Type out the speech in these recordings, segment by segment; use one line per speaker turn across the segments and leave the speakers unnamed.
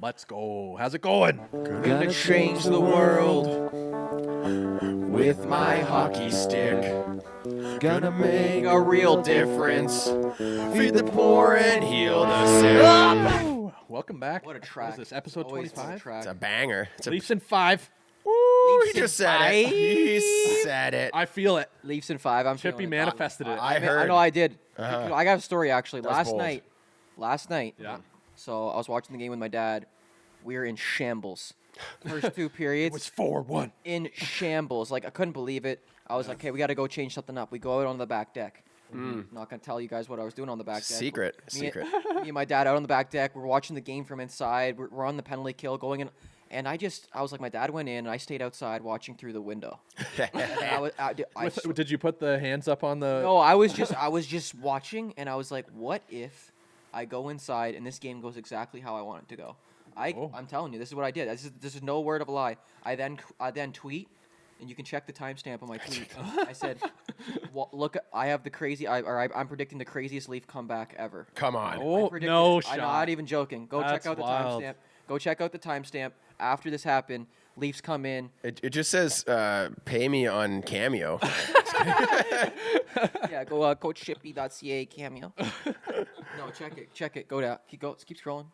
Let's go. How's it going?
Gonna change the world with my hockey stick. Gonna make a real difference. Feed the poor and heal the sick.
Welcome back.
What a
What
track.
is this, episode
Always
25?
track.
It's a banger. It's a,
Leafs in 5.
Woo,
Leafs
he
in
just said it.
five.
He said it.
I feel it.
Leafs in 5. I'm
Chippy
feeling it.
manifested it.
I
I
heard.
know I did.
Uh-huh.
I got a story actually.
was bold.
Last night.
Yeah.
So I was watching the game with my dad. We were in shambles. First two periods.
It was 4-1.
In shambles. Like, I couldn't believe it. I was like, okay, we got to go change something up. We go out on the back deck. Not going to tell you guys what I was doing on the back deck.
Secret.
Me and my dad out on the back deck. We're watching the game from inside. We're on the penalty kill going in. And I was like, my dad went in, and I stayed outside watching through the window. And
Did you put the hands up on the...
no, I was just watching, and I was like, what if I go inside and this game goes exactly how I want it to go? I'm telling you, this is what I did. This is no word of a lie. I then tweet, and you can check the timestamp on my tweet. I said, well, look, I have the crazy, I'm predicting the craziest Leaf comeback ever.
Come on.
Oh,
predicted
no
it.
shot.
I'm not even joking. Go
That's
check out the
wild.
timestamp. Go check out the timestamp. After this happened, Leafs come in.
It just says pay me on Cameo.
Yeah, go coachshippy.ca cameo. No, check it. Go down. Keep scrolling.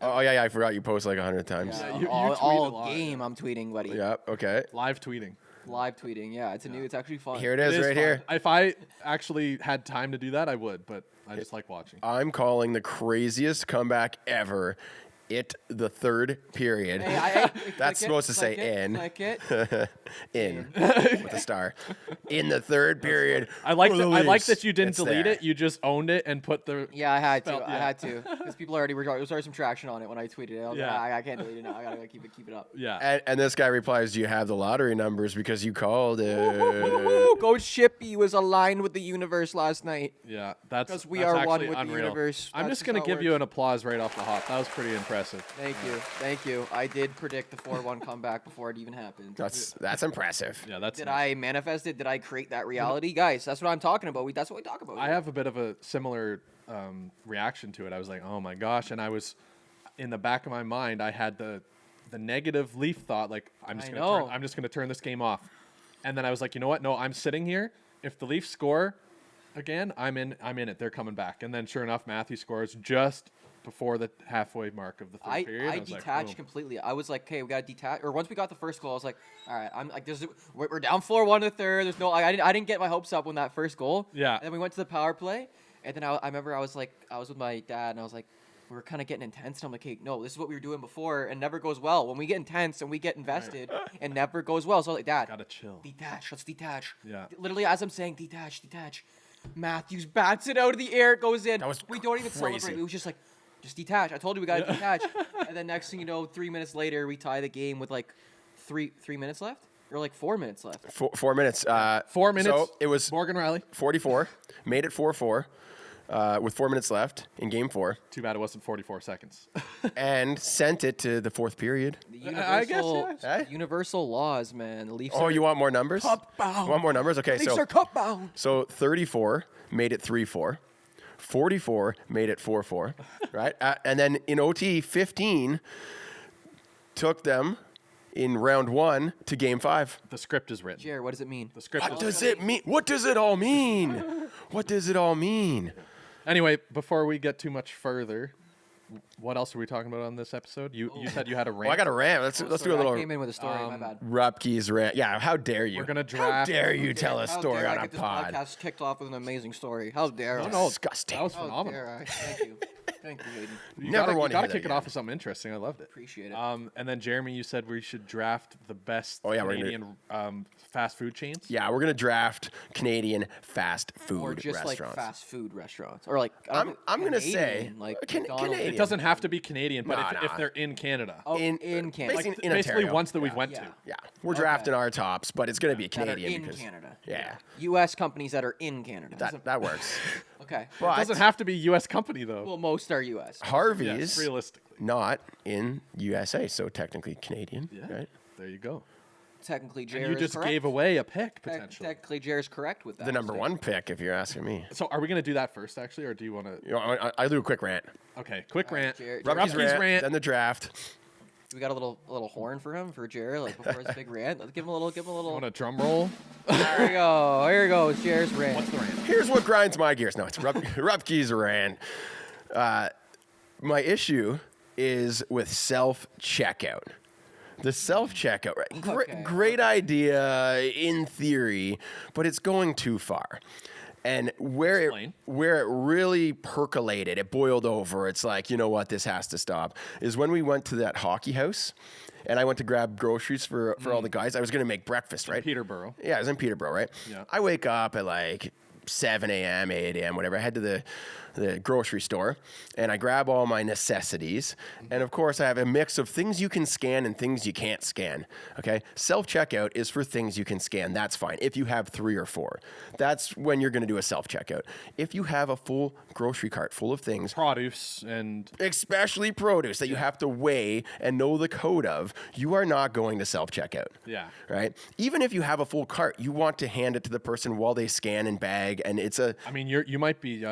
Oh, yeah, I forgot you post like 100 times.
Yeah,
you tweet a
all
lot,
game I'm tweeting, buddy.
Yeah, okay.
Live tweeting.
Live tweeting. Yeah, it's actually fun.
Here it is, right
fun.
here.
If I actually had time to do that, I would, but I just like watching.
I'm calling the craziest comeback ever. The third period.
Hey,
That's supposed to say in.
Click it.
In with a star. In the third period.
I like
for the
that
Leafs.
you didn't
It's
delete
there.
it. You just owned it and put the...
Yeah, I had to.
Spelled-
I
yeah.
had to because people already were. There was already some traction on it when I tweeted it. I was
Yeah.
like, I can't delete it now. I gotta keep it up.
Yeah.
And this guy replies, do you have the lottery numbers because you called it?
Woo, Coach Shippy was aligned with the universe last night.
Yeah, that's
'Cause we
that's
are one
actually
with the
unreal.
universe.
I'm
That's
just gonna
just how it
give you an applause right off the hop. That was pretty impressive.
Thank you. I did predict the 4-1 comeback before it even happened.
That's impressive.
Yeah, that's.
Did
nice.
I manifest it? Did I create that reality? Guys, that's what I'm talking about. That's what we talk about.
I have a bit of a similar reaction to it. I was like, oh my gosh, and I was in the back of my mind. I had the negative Leaf thought, like I'm just gonna turn this game off, and then I was like, you know what? No, I'm sitting here. If the Leafs score again, I'm in it. They're coming back, and then sure enough, Matthew scores just before the halfway mark of the third period.
I
was like,
detached
boom.
completely. I was like, okay, we got to detach. Or once we got the first goal, I was like, all right, I'm like, we're down 4-1 in the third. There's no, I didn't get my hopes up when that first goal.
Yeah.
And then we went to the power play, and then I remember I was with my dad, and I was like, we were kind of getting intense, and I'm like, hey, no, this is what we were doing before, and never goes well. When we get intense and we get invested, it never goes well. So I was like, Dad,
Gotta chill.
detach. Let's detach.
Yeah.
Literally, as I'm saying, detach. Matthews bats it out of the air. It goes in.
That was
we don't even
crazy.
celebrate. It was just like, just detach. I told you we got to detach. And then next thing you know, 3 minutes later, we tie the game with like three minutes left, or like 4 minutes left.
4 minutes.
4 minutes.
So it was
Morgan Riley.
44. Made it 4-4 with 4 minutes left in game 4.
Too bad it wasn't 44 seconds.
And sent it to the fourth period.
The
I guess,
universal,
yeah.
universal laws, man. The Leafs.
Oh,
are
you want more numbers?
cup bound.
Want more numbers? Okay,
Leafs
so
are cup bound.
So 34 made it 3-4. 44 made it 4-4, right? And then in OT, 15 took them in round 1 to game 5.
The script is written.
Jared, what does it mean?
The script
What
is
does it mean? What does it all mean? What does it all mean?
Anyway, before we get too much further, what else are we talking about on this episode? You said you had a rant.
Well, I got a rant. Let's do a
I
little
came in with a story. My bad.
Rupke's rant. Yeah, how dare you?
We're gonna
How
draft.
dare you tell a
How
story
dare I
on a
get this
pod?
podcast kicked off with an amazing story. How dare I?
No,
Disgusting.
That was
How
phenomenal.
dare I? Thank you. Thank you, Hayden.
Never want to
gotta
hear
kick
that
it off
again.
with something interesting. I loved it.
Appreciate it.
And then Jeremy, you said we should draft the best
Oh, yeah, we're gonna-
Canadian fast food chains.
Yeah, we're gonna draft Canadian fast food
Or just
restaurants.
like fast food restaurants, or like
I'm gonna say
Canadian, like
Canadian.
McDonald's.
It doesn't have to be Canadian, but
Nah,
if
nah.
they're in Canada.
Oh,
in-
in Canada.
basically- in
Basically
Ontario.
ones that we've
Yeah.
went
Yeah.
to.
Yeah, we're drafting our tops, but it's gonna be a
that are
Canadian
in
because
Canada.
yeah,
U.S. companies that are in Canada.
that works.
Okay.
It
But
doesn't have to be U.S. company though.
Well, most are U.S.
Harvey's
Yes, realistically.
not in USA, so technically Canadian,
Yeah.
right?
There you go.
Technically,
And
Jared
you
is
just
correct.
gave away a pick potentially.
Technically, Jared's correct with that.
The number
mistake.
1 pick, if you're asking me.
So are we gonna do that first, actually, or do you want to?
You know, I'll do a quick rant.
Okay, quick rant.
Rupke's rant, then the draft.
We got a little horn for him for Jared, like before his big rant. Let's give him a little.
Want a drum roll?
There we go. Here goes Jared's rant.
What's the rant?
Here's what grinds my gears. No, it's Rupke's rant. My issue is with self-checkout. The self-checkout, right? Great idea in theory, but it's going too far. And where it really percolated, it boiled over. It's like, you know what, this has to stop. Is when we went to that hockey house, and I went to grab groceries for all the guys. I was going to make breakfast, right?
Peterborough.
Yeah, I was in Peterborough, right?
Yeah.
I wake up at like 7 a.m., 8 a.m., whatever. I head to the grocery store, and I grab all my necessities. And, of course, I have a mix of things you can scan and things you can't scan, okay? Self-checkout is for things you can scan. That's fine. If you have 3 or 4, that's when you're going to do a self-checkout. If you have a full grocery cart full of things,
produce and
especially produce that you have to weigh and know the code of, you are not going to self-checkout.
Yeah.
Right? Even if you have a full cart, you want to hand it to the person while they scan and bag, and it's a...
I mean, you might be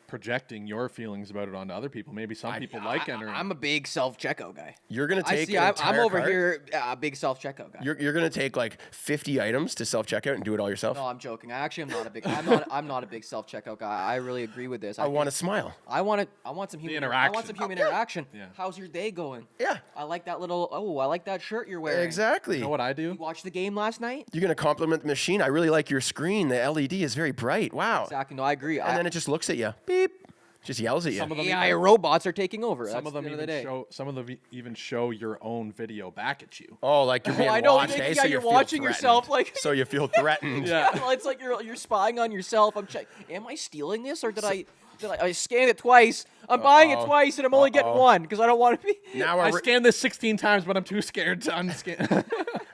projecting your feelings about it onto other people. Maybe some people like entering.
I'm a big self-checkout guy.
You're going to take
I'm over
cart?
here a big self-checkout guy.
You're going to take like 50 items to self-checkout and do it all yourself?
No, I'm joking. I actually am not a big I'm not a big self-checkout guy. I really agree with this.
I want to smile.
I want some human
interaction.
I want some human interaction.
Yeah.
How's your day going?
Yeah.
I like that I like that shirt you're wearing.
Exactly.
You know what I
You
do?
watched the game last night?
You're going to compliment the machine. I really like your screen. The LED is very bright. Wow.
Exactly. No, I agree.
And then it just looks at you. Beep. Just yells at you.
Some of them
AI robots are taking over.
Some
That's
of them
the end of the
even
day.
show. Some of them even show your own video back at you.
Oh, like you're being
I know.
watched,
Yeah,
eh? So
you're
you feel
watching
threatened.
yourself like.
So you feel threatened.
Yeah.
Well, it's like you're spying on yourself. I'm checking. Am I stealing this or did I scanned it twice? I'm buying it twice and I'm only getting one because I don't want to be.
Now
I scanned this 16 times, but I'm too scared to unscan.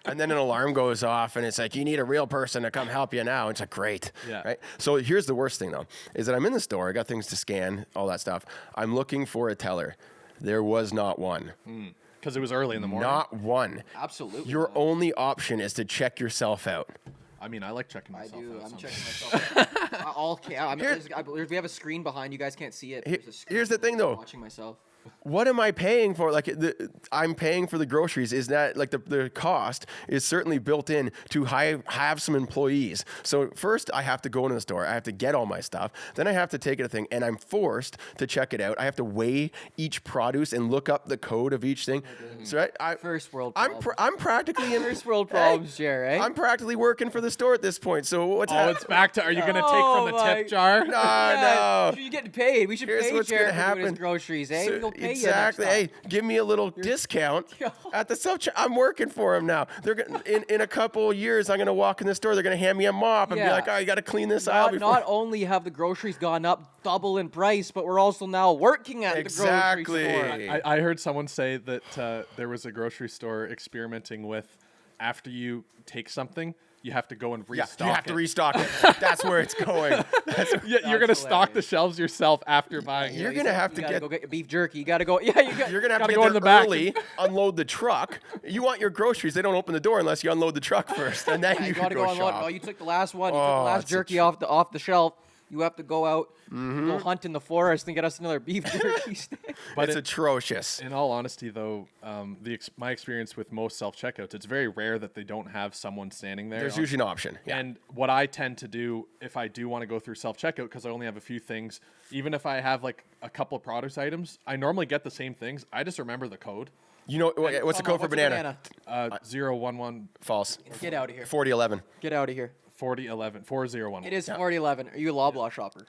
And then an alarm goes off, and it's like, you need a real person to come help you now. It's like, great.
Yeah.
Right? So here's the worst thing, though, is that I'm in the store. I got things to scan, all that stuff. I'm looking for a teller. There was not one.
Because it was early in the morning.
Not one.
Absolutely.
Your
not.
only option is to check yourself out.
I mean, I like checking
I
myself
do.
out.
I'm
sometimes.
checking myself. We have a screen behind. You guys can't see it. There's a screen.
Here's the thing, though.
I'm watching myself.
What am I paying for? Like, I'm paying for the groceries. Is that like the cost is certainly built in to have some employees. So first, I have to go into the store. I have to get all my stuff. Then I have to take it a thing, and I'm forced to check it out. I have to weigh each produce and look up the code of each thing. So
First world
I'm
problems.
practically in
First world problems, Jerry.
I'm practically working for the store at this point. So what's
Oh,
happening?
it's back to. Are you gonna take from the
my
tip jar?
No.
You're getting paid. We should
Here's
pay
what's
Jared
gonna
for doing his
happen.
groceries, eh?
So-
We'll pay
exactly.
you next time.
Hey, give me a little discount at the self. I'm working for them now. They're gonna, in a couple of years. I'm gonna walk in the store. They're gonna hand me a mop and be
Yeah.
like, "Oh, you got to clean this aisle before."
Not only have the groceries gone up double in price, but we're also now working at
Exactly.
the grocery store.
I heard someone say that there was a grocery store experimenting with after you take something, you have to go and
Yeah,
restock
you have to
it.
restock it. That's where it's going.
You're gonna stock the
hilarious.
shelves yourself after buying
You're
it.
gonna have to
You gotta
get.
go get your beef jerky. You gotta go. Yeah,
You're gonna have
gotta
to
go
get
in
there
the back.
early, unload the truck. You want your groceries? They don't open the door unless you unload the truck first, and then
You
you
gotta
can
go
go
unload.
shop.
Oh, you took the last one. You took
Oh,
the last
it's a
jerky off the shelf. You have to go out, go hunt in the forest, and get us another beef jerky stick.
But
It's atrocious.
in all honesty, though, my experience with most self checkouts, it's very rare that they don't have someone standing there.
There's usually an option. Yeah.
And what I tend to do if I do want to go through self checkout, because I only have a few things, even if I have like a couple of product items, I normally get the same things. I just remember the code.
You know what's the code for banana?
011
False.
Get out of here.
4011.
Get out of here.
4011 401.
It is 4011. Are you a Loblaw shopper?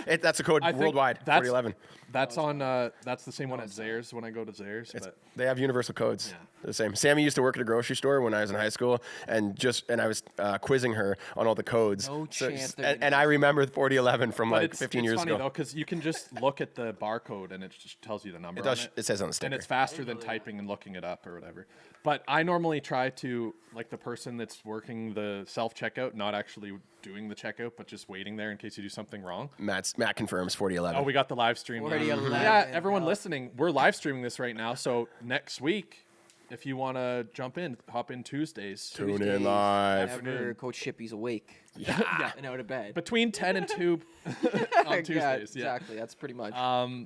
That's a code
I think
worldwide.
that's-
4011.
That's on. That's the same one at Zayres when I go to Zayres. But
They have universal codes.
Yeah.
The same. Sammy used to work at a grocery store when I was in high school, and I was quizzing her on all the codes.
No chance they're
And,
gonna
I remember 4011 from like
it's
15
it's
years
funny
ago.
though, because you can just look at the barcode and it just tells you the number.
It does.
on it.
It says on the sticker.
And it's faster than typing and looking it up or whatever. But I normally try to, like the person that's working the self checkout, not actually doing the checkout, but just waiting there in case you do something wrong.
Matt confirms 4011.
Oh, we got the live stream. now.
4011.
Yeah, everyone listening, we're live streaming this right now. So next week, if you want to jump in, hop in Tuesdays.
Tune in live.
Whenever Coach Shippy's awake.
Yeah.
And out of bed.
Between 10 and 2 on Tuesdays.
Yeah,
Yeah.
exactly. That's pretty much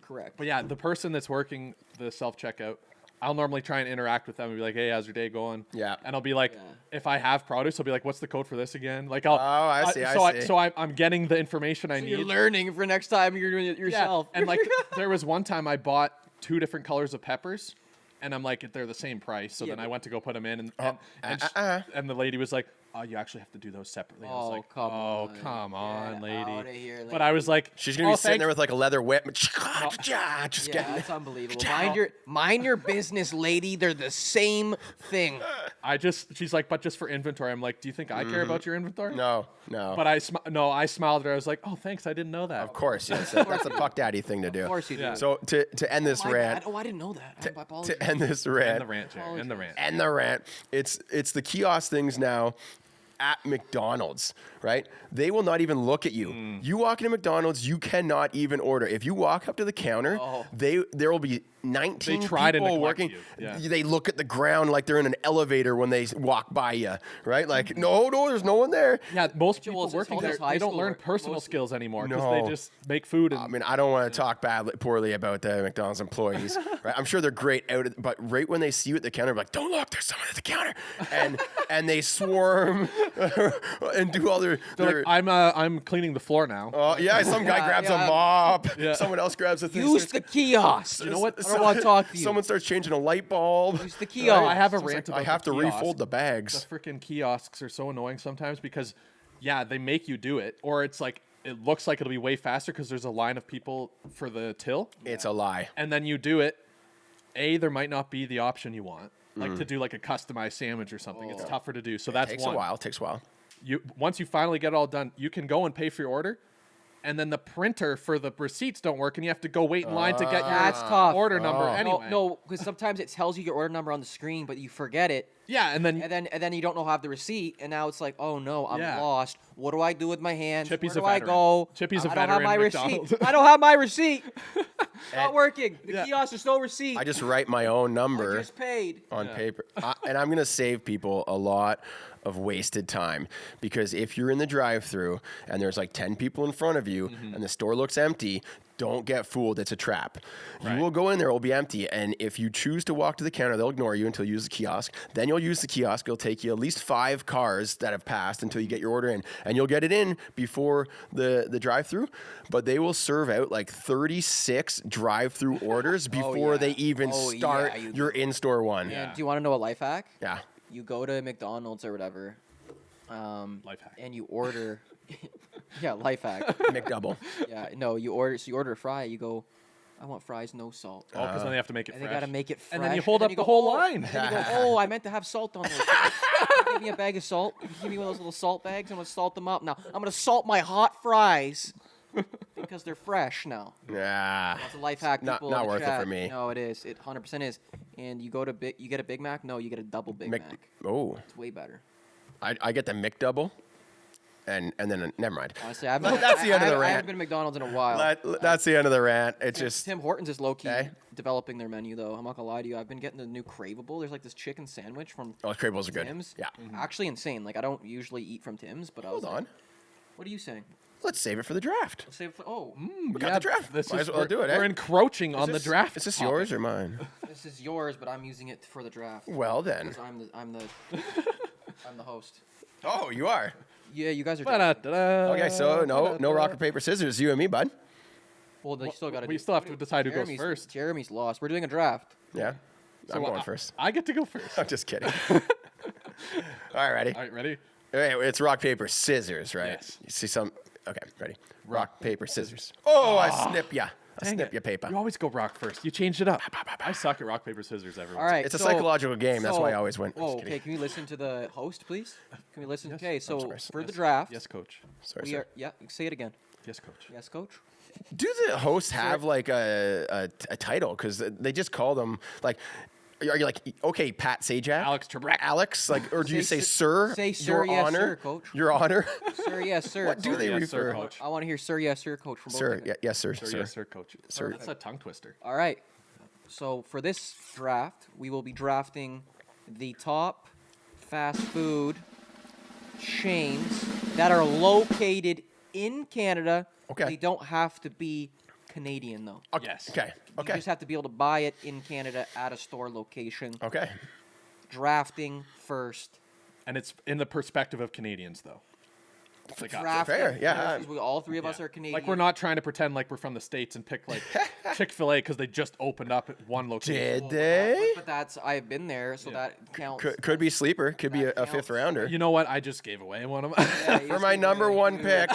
correct.
But yeah, the person that's working the self-checkout, I'll normally try and interact with them and be like, hey, how's your day going?
Yeah.
And I'll be like, if I have produce, I'll be like, what's the code for this again? Like, I'll.
I see.
So I'm getting the information I need.
You're learning for next time you're doing it yourself.
Yeah. And like, there was one time I bought 2 different colors of peppers. And I'm like, they're the same price. So then I went to go put them in, and the lady was like, oh, you actually have to do those separately. I was like, come on, lady.
Here,
but I was like,
she's gonna be sitting there with like a leather whip.
That's unbelievable. Mind your business, lady. They're the same thing.
She's like, but just for inventory. I'm like, do you think I care about your inventory?
No.
But I smiled at her. I was like, oh, thanks. I didn't know that.
Of course, yes. That's a Puck Daddy thing to do.
Of course you do.
Yeah.
So to end this rant.
I didn't know that. I apologize.
To end this rant.
And the rant.
And the rant. It's the kiosk things now at McDonald's, right? They will not even look at you. You walk into McDonald's, you cannot even order. If you walk up to the counter, there will be 19 people working.
Yeah.
They look at the ground like they're in an elevator when they walk by you, right? Like, no, there's no one there.
Yeah, most people
it's
working
all
there,
just high
they don't
school
learn
work.
personal skills anymore because
No.
they just make food. And,
I mean, I don't want to talk poorly about the McDonald's employees, right? I'm sure they're great but right when they see you at the counter, like, don't look, there's someone at the counter, and they swarm and do all their.
like, I'm cleaning the floor now.
Oh yeah, some guy grabs a mop.
Yeah.
Someone else grabs a thing.
Use the kiosk.
You
know what? I don't want to talk to you.
Someone starts changing a light bulb.
Use the kiosk.
I have a
Someone's
rant
like,
about
I have
the
to
kiosk.
refold the bags.
The freaking kiosks are so annoying sometimes because, they make you do it, or it's like it looks like it'll be way faster because there's a line of people for the till.
It's a lie.
And then you do it. There might not be the option you want, like to do like a customized sandwich or something. It's tougher to do. So that's
Takes
one.
a while. Takes a while.
Once you finally get it all done, you can go and pay for your order. And then the printer for the receipts don't work, and you have to go wait in line to get
That's tough.
your order number anyway.
No, because sometimes it tells you your order number on the screen, but you forget it.
Yeah, and then
you don't know have the receipt, and now it's like, oh no, I'm
Yeah.
lost. What do I do with my hands?
Chippy's
Where
a
do I
veteran.
go?
Chippy's a
I don't have
veteran
my
McDonald's.
receipt. I don't have my receipt. Not working. The
Yeah.
kiosk is no receipt.
I just write my own number.
I just paid.
On paper. And I'm going to save people a lot of wasted time because if you're in the drive-thru and there's like 10 people in front of you and the store looks empty, don't get fooled. It's a trap.
Right.
You will go in there, it will be empty. And if you choose to walk to the counter, they'll ignore you until you use the kiosk. Then you'll use the kiosk. It'll take you at least 5 cars that have passed until you get your order in. And you'll get it in before the drive-thru. But they will serve out like 36 drive-thru orders before they even start your in-store one.
And do you want to know a life hack?
Yeah.
You go to McDonald's or whatever.
Life hack.
And you order. Yeah, life hack.
McDouble.
Yeah, no, you order a fry. You go, I want fries, no salt.
Oh, because then they have to make it
And
fresh.
they gotta make it fresh.
And then you hold up
go,
the whole
"Oh,"
line.
And then you go, oh, I meant to have salt on those. Give me a bag of salt. Give me one of those little salt bags. I'm gonna salt them up. Now I'm gonna salt my hot fries because they're fresh now.
Yeah.
That's a life hack.
Not
People in the
worth it
chat.
for me.
No, it is. It 100% is. And you go to you get a Big Mac. No, you get a double Big Mac.
Oh.
It's way better.
I get the McDouble. And then never mind.
Honestly, that's
the end of the
I
rant.
haven't been to McDonald's in a while.
That's the end of the rant. It's just
Tim Hortons is low key
Okay.
developing their menu though. I'm not gonna lie to you. I've been getting the new Craveable. There's like this chicken sandwich from
Craveables are good.
Tim's.
Yeah.
Actually insane. Like I don't usually eat from Tim's, but I was
Hold
like,
on.
what are you saying?
Let's save it for the draft.
Save it for,
We got the draft. Might as well do it.
We're encroaching on the draft.
Is this
topic.
yours or mine?
this is yours, but I'm using it for the draft.
Well then.
Because I'm the host.
Oh, you are.
Yeah, you guys are.
Ba-da-da-da.
Okay, so no rock or paper scissors. You and me, bud.
Well, they still got to.
We still have to decide who goes first.
Jeremy's lost. We're doing a draft.
Yeah. I'm
So,
going first.
I get to go first.
I'm just kidding. All right, ready?
All right, ready?
Okay, it's rock, paper, scissors, right?
Yes.
You see some? Okay, ready? Rock, paper, scissors. Oh, I snip ya. I
Dang
snip
it.
ya paper.
You always go rock first. You changed it up. I suck at rock, paper, scissors, everyone.
All right.
It's a
so-
psychological game. That's why I always win. I'm
Whoa.
just kidding.
Okay. Can we listen to the host, please? Can we listen?
Yes.
Okay. So
sorry,
for the
Yes.
draft,
Yes, coach.
Sorry,
we
sir.
are. Yeah. Say it again.
Yes, coach.
Yes, coach.
Do the hosts have like a title? Because they just call them like. Are you like okay, Pat Sajak?
Alex Trebek.
Alex, like, or do you
Say
say
sir-
sir?
say sir,
Your
yes,
honor,
sir, coach.
Your honor.
Sir, yes, sir.
What do they
Yes, sir,
refer?
coach.
I want to hear sir, yes, sir, coach from both
Sir,
of you.
yes, sir,
Sir,
sir.
yes, sir, coach.
Sir.
That's a tongue twister.
All right. So for this draft, we will be drafting the top fast food chains that are located in Canada.
Okay.
They don't have to be Canadian, though.
Okay.
Yes.
Okay.
You just have to be able to buy it in Canada at a store location.
Okay.
Drafting first.
And it's in the perspective of Canadians, though. Like,
Drafting
fair, yeah.
first. All three of us are Canadian.
Like, we're not trying to pretend like we're from the States and pick, like, Chick-fil-A because they just opened up at one location.
Did they?
But that's I've been there, so that counts.
Could be sleeper. Could be
That
a fifth
counts.
rounder.
You know what? I just gave away one of them.
Yeah,
For my number one pick.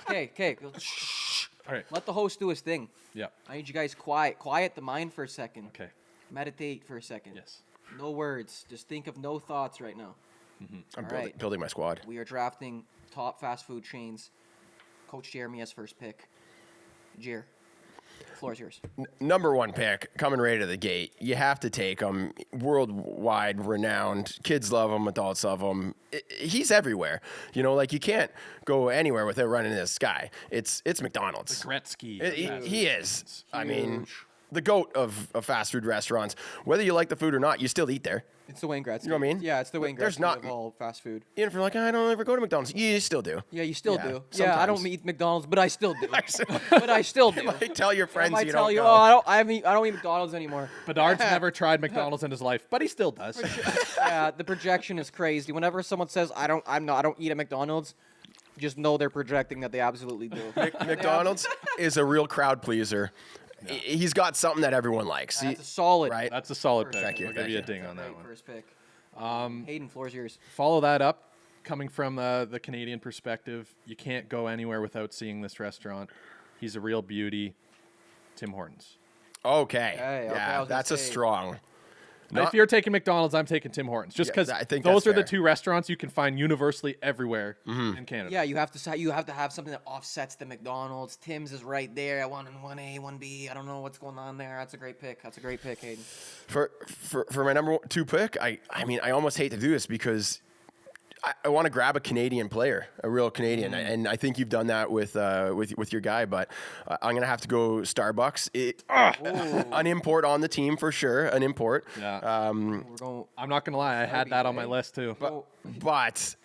Okay.
All right.
Let the host do his thing.
Yeah.
I need you guys quiet the mind for a second.
Okay.
Meditate for a second.
Yes.
No words. Just think of no thoughts right now.
I'm
All right.
building my squad.
We are drafting top fast food chains. Coach Jeremy has first pick. Jer, floor is yours.
Number one pick, coming right to the gate. You have to take him. Worldwide renowned. Kids love him. Adults love him. He's everywhere. You know, like you can't go anywhere without running into this guy. It's McDonald's.
Gretzky.
He is. I mean, the GOAT of fast food restaurants. Whether you like the food or not, you still eat there.
It's the Wayne Gretzky.
You know what I mean?
Yeah, it's the Wayne Gretzky
There's not-
of all fast food.
Even if you're like, I don't ever go to McDonald's, you still do.
Yeah, you still
Yeah,
do. Yeah, I don't
sometimes.
eat McDonald's, but I still do. But I still do.
Like, tell your
I
friends
might
you
tell
don't
you,
go.
oh, I don't eat McDonald's anymore.
Bedard's never tried McDonald's in his life, but he still does.
Yeah, the projection is crazy. Whenever someone says I don't eat at McDonald's, just know they're projecting that they absolutely do.
McDonald's is a real crowd pleaser. He's got something that everyone likes.
That's a solid.
right?
That's a solid pick.
Thank you,
I'll give
thank
you a
you.
ding on that
Great
one.
first pick. Hayden, floor is yours.
Follow that up. Coming from the Canadian perspective, you can't go anywhere without seeing this restaurant. He's a real beauty. Tim Hortons.
Okay.
Okay, I
Yeah,
was gonna
that's a
say-
strong.
If you're taking McDonald's, I'm taking Tim Hortons. Just
Yeah,
because
I think
those
that's
are the
fair.
two restaurants you can find universally everywhere in Canada.
Yeah, you have to have something that offsets the McDonald's. Tim's is right there. I want 1A, 1B. I don't know what's going on there. That's a great pick. Hayden.
For my number two pick, I mean, I almost hate to do this because I want to grab a Canadian player, a real Canadian, and I think you've done that with your guy. But I'm gonna have to go Starbucks. An import on the team for sure. An import.
Yeah.
We're going.
I'm not gonna lie, I had that on my list too.
But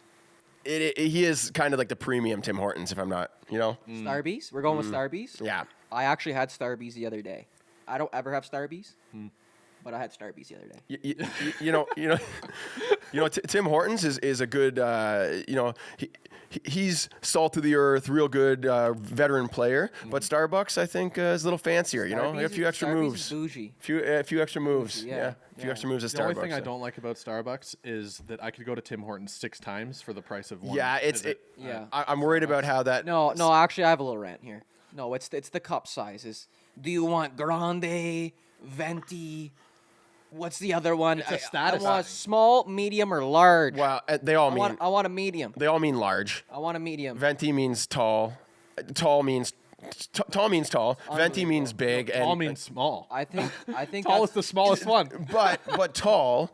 he is kind of like the premium Tim Hortons, if I'm not, you know.
Starbucks. We're going with Starbucks.
Yeah.
I actually had Starbucks the other day. I don't ever have Starbucks, but I had Starbucks the other day.
You know, Tim Hortons is a good, he's salt of the earth, real good veteran player. But Starbucks, I think, is a little fancier. You know, a few extra
Starbucks
moves,
is bougie.
a few extra moves.
Bougie,
Yeah, a few
yeah.
extra moves at
The
Starbucks.
only thing I
so.
don't like about Starbucks is that I could go to Tim Hortons 6 times for the price of one.
Yeah,
visit.
Yeah.
I'm worried about how that.
No, actually, I have a little rant here. No, it's the cup sizes. Do you want grande, venti? What's the other one?
It's a status
I want
thing.
small, medium, or large.
Well, they all
I
mean
want a medium.
they all mean large.
I want a medium.
Venti means tall. Tall means tall. Venti means big.
Tall
and
means small.
I think
Tall is
that's,
the smallest one.
but tall.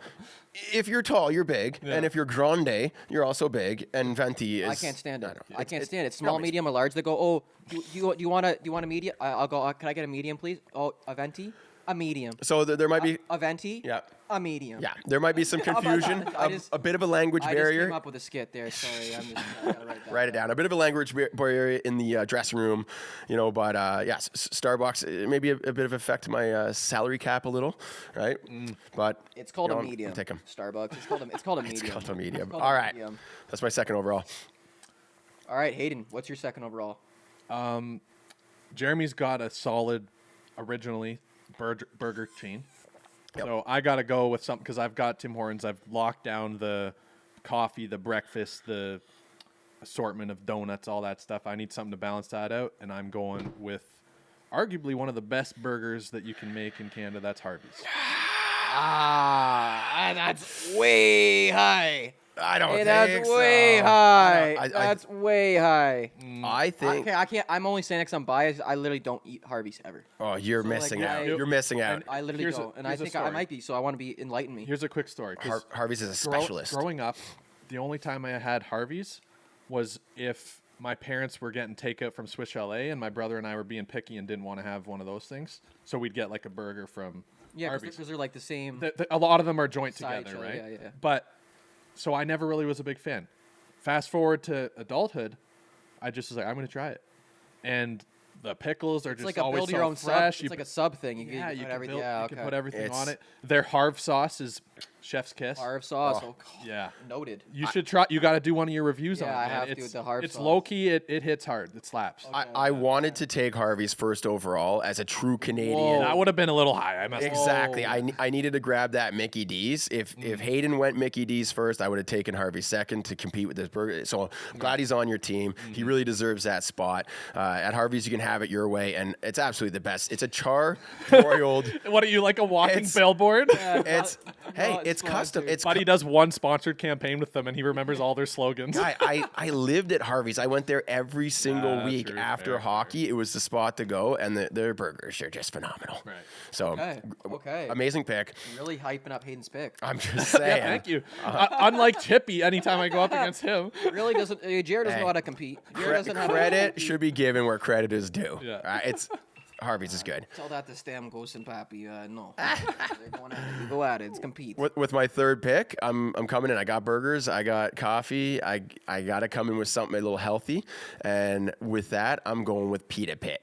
If you're tall, you're big, and if you're grande, you're also big. And venti is.
I can't stand it. I can't
it's-
stand it. Small,
it's-
medium, or large. They go, oh, do you want a medium? I'll go. Can I get a medium, please? Oh, a venti, a medium.
So there might be.
A venti,
Yeah.
a medium.
Yeah, there might be some
How about that?
confusion, a bit of a language
I just
barrier.
came up with a skit there. Sorry, I'm just I gotta write that.
Write it down. A bit of a language barrier in the dressing room, you know. But yes, Starbucks maybe a bit of effect to my salary cap a little, right? But
It's called
you
a
know,
medium.
I'll take 'em.
Starbucks. It's called a medium.
It's called a medium.
called a
All right,
medium.
that's my second overall.
All right, Hayden, what's your second overall?
Jeremy's got a solid, originally, burger chain.
Yep.
So I got to go with something because I've got Tim Hortons. I've locked down the coffee, the breakfast, the assortment of donuts, all that stuff. I need something to balance that out, and I'm going with arguably one of the best burgers that you can make in Canada. That's Harvey's.
That's way high.
I don't think
That's
so.
way high.
I-
That's way high.
I think.
Okay, I can't. I'm only saying because I'm biased. I literally don't eat Harvey's ever.
Oh, you're
So, like,
missing
I-
out. You're missing out.
I literally
Here's a-
don't, and I
here's a
think I
story.
might be. So I want to be enlighten me.
Here's a quick story. 'Cause
Harvey's is a specialist.
Growing up, the only time I had Harvey's was if my parents were getting takeout from Swiss Chalet and my brother and I were being picky and didn't want to have one of those things. So we'd get like a burger from
Yeah,
Arby's.
because they're like the same.
A lot of them are joint
Side
together,
show,
right?
yeah.
But so I never really was a big fan. Fast forward to adulthood, I just was like, I'm gonna try it, and the pickles are
It's
just
like a
always
build
so
your own
fresh.
sub. It's like a sub thing. You
yeah,
can
you
put
can
everything.
build,
Yeah,
you
okay.
can put everything on
It's-
it. Their Harv sauce is chef's kiss.
Harv sauce.
Oh.
Oh,
Yeah.
noted.
You should try. You got to do one of your reviews
Yeah,
on it.
I
man.
have to
it's,
with the Harv
It's
sauce.
low key. It hits hard. It slaps.
I wanted to take Harvey's first overall as a true Canadian.
That would have been a little high. I must.
Exactly. I needed to grab that Mickey D's. If Hayden went Mickey D's first, I would have taken Harvey second to compete with this burger. So I'm glad he's on your team. He really deserves that spot. At Harvey's, you can have it your way, and it's absolutely the best. It's a char-broiled.
What are you, like a walking
It's-
billboard?
It's hey,
not
it's custom.
sponsored.
It's
Buddy does one sponsored campaign with them, and he remembers all their slogans.
I lived at Harvey's. I went there every single
Yeah,
week
true,
after
fair,
hockey. It was the spot to go, and their burgers are just phenomenal.
Right.
So,
Okay.
amazing pick.
Really hyping up Hayden's pick.
I'm just saying.
Yeah, thank you. Unlike Tippy, anytime I go up against him.
Really doesn't. Jared doesn't
Hey.
know how to compete. Jared doesn't have
Credit should be given where credit is due.
Yeah.
It's Harvey's is good.
Tell that to Stam Ghost and Pappy. No. They're going at it. You go at it. It's compete.
With my third pick, I'm coming in. I got burgers, I got coffee. I got to come in with something a little healthy, and with that, I'm going with Pita Pit.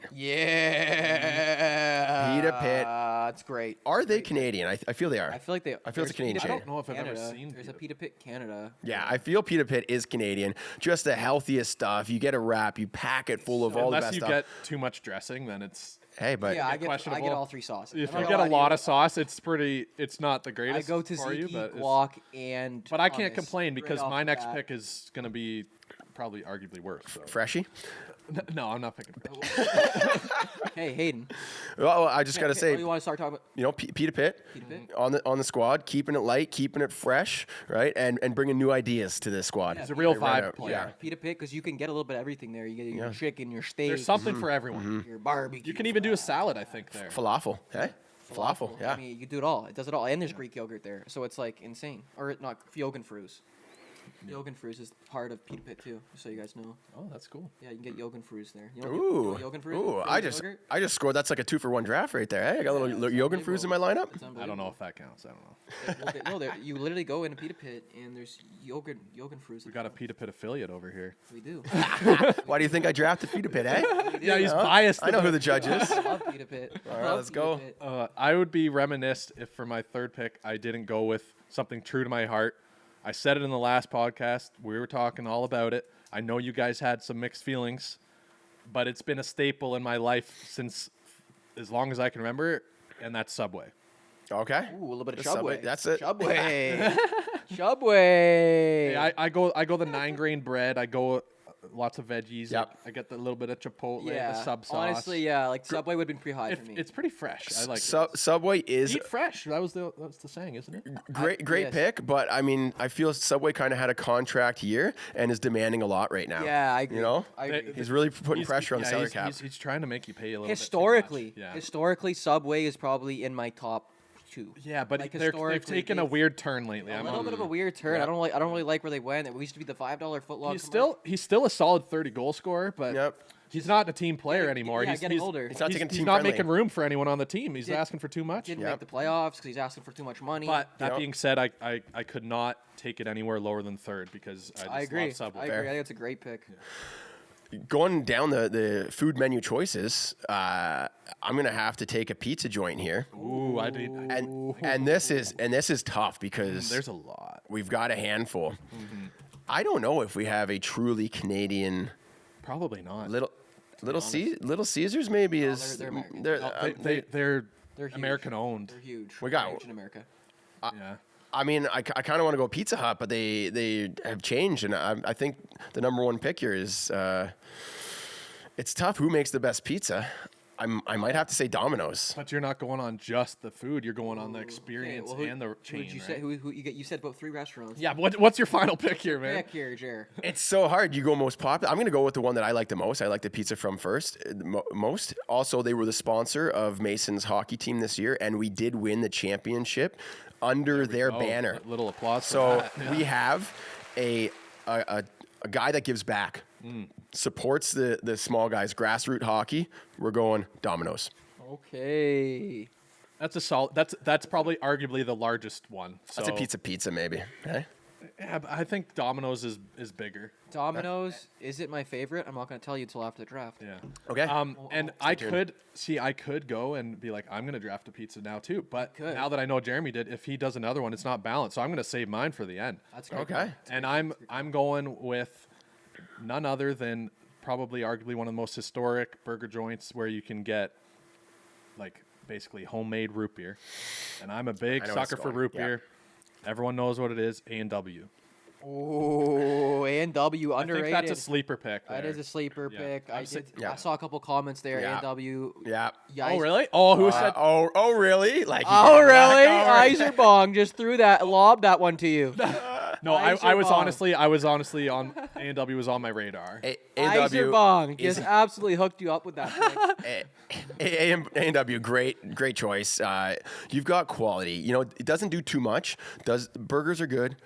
Yeah.
Pita Pit.
That's great.
Are they Canadian? I feel they are.
I feel like they.
I feel it's a
there's
Canadian
Pita
chain.
I don't know if I've ever
Canada.
seen
There's a
Pita
Pita Pit Canada.
Yeah, I feel Pita Pit is Canadian. Just the healthiest stuff. You get a wrap, you pack it full of all the
Unless
best
you
stuff.
get too much dressing, then it's.
Hey, but
Yeah, I get
questionable.
all three sauces.
If
I'm not
you
gonna
get a
lie
lot
to
of sauce, it's pretty. It's not the
you. I
greatest
go to
for you,
ziti,
but it's-
guac, and.
But I can't
hummus
complain
right
because
off
my
the
next
bat.
pick is gonna be probably arguably worse. So.
Freshie.
No, I'm not picking.
Hey, Hayden.
Well, I just got to
What
say,
do you want to start talking about?
Pita Pit
Pita Pit?
on the squad, keeping it light, keeping it fresh, right, and bringing new ideas to this squad.
It's a real
Right, right
vibe
out.
player.
Yeah.
Pita Pit, because you can get a little bit of everything there. You get your chicken, your steak,
There's something for everyone.
your barbecue.
You can even do a salad, I think. There.
Falafel, hey? Falafel, yeah.
I mean, you do it all. It does it all. And there's Greek yogurt there. So it's like insane. Or not, Jogenfruz. Jogenfruz is part of Pita Pit too, just so you guys know.
Oh, that's cool.
Yeah, you can get Jogenfruz there. You know
Ooh,
Jogenfruz?
ooh!
Frozen yogurt?
I just scored. That's like a 2-for-1 draft right there. Hey, I got a little
it's
Yogan Fruits in my lineup.
It's
I don't know if that counts. I don't know.
unbelievable. No, you literally go in a Pita Pit and there's Jogenfruz.
We got a Pita Pit affiliate over here.
We do.
Why do you think I drafted Pita Pit? Eh?
Yeah, he's biased.
I know who the judge is.
I love Pita Pit.
All right, let's go.
I would be reminisced if for my third pick I didn't go with something true to my heart. I said it in the last podcast. We were talking all about it. I know you guys had some mixed feelings, but it's been a staple in my life since as long as I can remember, and that's Subway.
Okay.
Ooh, a little bit of
The Subway,
Subway.
that's it.
Subway. Subway.
Hey, I go the 9-grain bread. I go lots of veggies.
Yep.
I get the little bit of chipotle,
yeah.
the sub sauce.
Honestly, yeah. Like Subway would have been pretty high for me.
It's pretty fresh. I like
Subway
it.
is
Eat fresh. That's the saying, isn't it?
great
yes.
pick, but I mean, I feel Subway kind of had a contract year and is demanding a lot right now.
Yeah, I agree.
You know,
I agree.
he's really putting pressure on the salary
he's,
cap.
He's trying to make you pay a little
Historically,
bit too much. Yeah.
historically, Subway is probably in my top 2.
Yeah, but
Like,
they've
historically,
taken a
they've-
weird turn lately.
A
I'm
little bit of a weird turn.
Yeah.
I don't really like where they went. It used to be the $5 footlong.
he's still a solid 30 goal scorer, but
Yep.
he's not a team player anymore.
yeah,
he's
getting older.
He's not taking
he's
team
not
friendly.
making room for anyone on the team. He's
Did-
asking for too much.
Didn't
Yep.
make the playoffs because he's asking for too much money.
But that
Yep.
being said, I could not take it anywhere lower than third because I just
I agree.
love Subway.
I agree. I think it's a great pick.
Going down the food menu choices, I'm gonna have to take a pizza joint here,
Ooh, I did.
and this is tough because
There's a lot.
we've got a handful.
Mm-hmm.
I don't know if we have a truly Canadian
Probably not.
Little Caesars maybe is
they're American.
they're,
No,
they-
they're
They're huge.
American owned.
They're huge.
We got-
huge in America.
Yeah.
I mean, I kind of want to go Pizza Hut, but they have changed, and I think the number one pick here is it's tough. Who makes the best pizza? I might have to say Domino's.
But you're not going on just the food. You're going on the experience and the
Who
chain.
did you
right?
say? Who you said about 3 restaurants?
Yeah. What's your final pick here, man?
Pick here, Jer.
It's so hard. You go most popular. I'm going to go with the one that I like the most. I like the pizza from first most. Also, they were the sponsor of Mason's hockey team this year, and we did win the championship under their
Oh,
banner.
a little applause. For
So
that.
we have a guy that gives back, supports the small guys, grassroots hockey. We're going Domino's.
Okay.
That's a solid. That's probably arguably the largest one. So,
That's a pizza maybe. Okay.
Yeah, but I think Domino's is bigger.
Domino's, is it my favorite? I'm not going to tell you until after the draft.
Yeah.
Okay.
And I could go and be like, I'm gonna draft a pizza now too. But now that I know Jeremy did, if he does another one, it's not balanced. So I'm gonna save mine for the end.
That's great.
Okay.
And I'm going with none other than probably arguably one of the most historic burger joints where you can get like basically homemade root beer. And I'm a big sucker for root beer. Everyone knows what it is. A&W.
Oh, A&W underrated.
I think that's a sleeper pick.
That
there.
is a sleeper pick. I
Yeah.
saw a couple comments there.
Yeah.
A&W.
Yeah.
Oh really? Oh, who said?
Oh really? Like.
Oh really? Iser Bong just threw that, lobbed that one to you.
No, I was honestly on A&W was on my radar.
Iser Bong just absolutely hooked you up with that pick.
A&W, great choice. You've got quality. You know, it doesn't do too much. Burgers are good.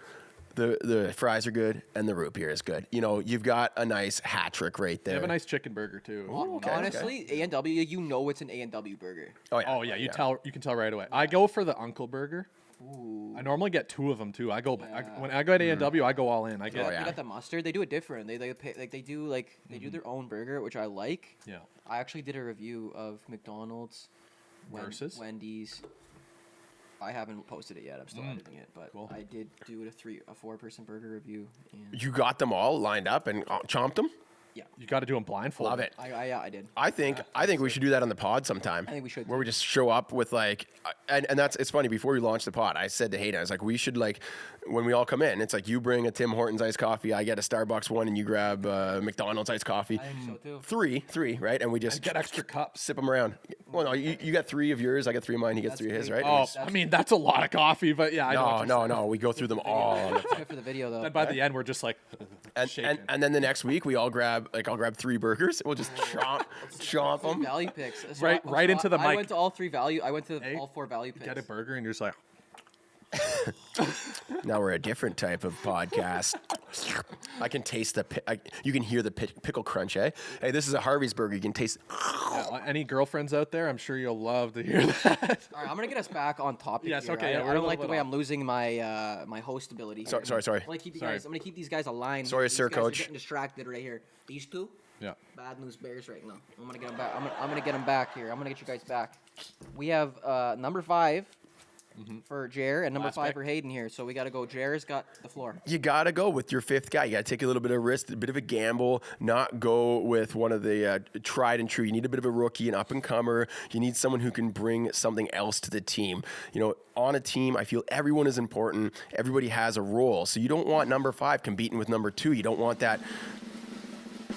The fries are good, and the root beer is good. You know, you've got a nice hat trick right there.
They have a nice chicken burger too.
Honestly, A&W, you know it's an A&W burger.
Oh yeah,
you can tell right away. I go for the Uncle Burger.
Ooh.
I normally get 2 of them too. When I go to A&W, I go all in. I get
You got the mustard. They do it different. They do their own burger, which I like.
Yeah.
I actually did a review of McDonald's
Versus
Wendy's. I haven't posted it yet. I'm still editing it, but
Cool.
I did do a 4-person burger review. And
You got them all lined up and chomped them.
yeah,
You got to do them blindfolded.
Love it.
I did.
I think we should do that on the pod sometime.
I think we should,
Where
too.
we just show up with like, and it's funny. Before we launched the pod, I said to Hayden, I was like, we should like, when we all come in, it's like you bring a Tim Hortons iced coffee, I get a Starbucks one, and you grab McDonald's iced coffee.
I think so too.
Three, right? And we just
Get extra cups.
sip them around. Well, no, you got 3 of yours, I got 3 of mine, he gets
That's
3 of his,
great.
right?
Oh, I mean that's a lot of coffee, but yeah, I know. what you're saying.
No, we go through them all.
It's good for the video though.
Then by the end, we're just like shaking.
And then the next week we all grab I'll grab 3 burgers. We'll just chomp them.
Value picks. So
Right into the
I
mic.
went to all 3 value. I went to all 4 value picks.
Get a burger and you're just like,
Now we're a different type of podcast. I can taste you can hear the pickle crunch, eh? Hey, this is a Harvey's burger. You can taste.
any girlfriends out there? I'm sure you'll love to hear that.
All right, I'm gonna get us back on topic.
Yes,
here.
okay, yeah,
I
we're a
don't
little
like the
bit
way
off.
I'm losing my my host ability.
Sorry.
I'm gonna keep you
Sorry.
guys. I'm gonna keep these guys aligned.
Sorry,
These
sir,
guys are
coach.
getting distracted right here. These two,
Yeah.
bad news bears right now. I'm gonna get them back. I'm gonna get them back here. I'm gonna get you guys back. We have number 5 for Jer and number
Last
5
pick.
for Hayden here. So we gotta go. Jer's got the floor.
You gotta go with your 5th guy. You gotta take a little bit of risk, a bit of a gamble. Not go with one of the tried and true. You need a bit of a rookie, an up and comer. You need someone who can bring something else to the team. You know, on a team, I feel everyone is important. Everybody has a role. So you don't want number 5 competing with number 2. You don't want that.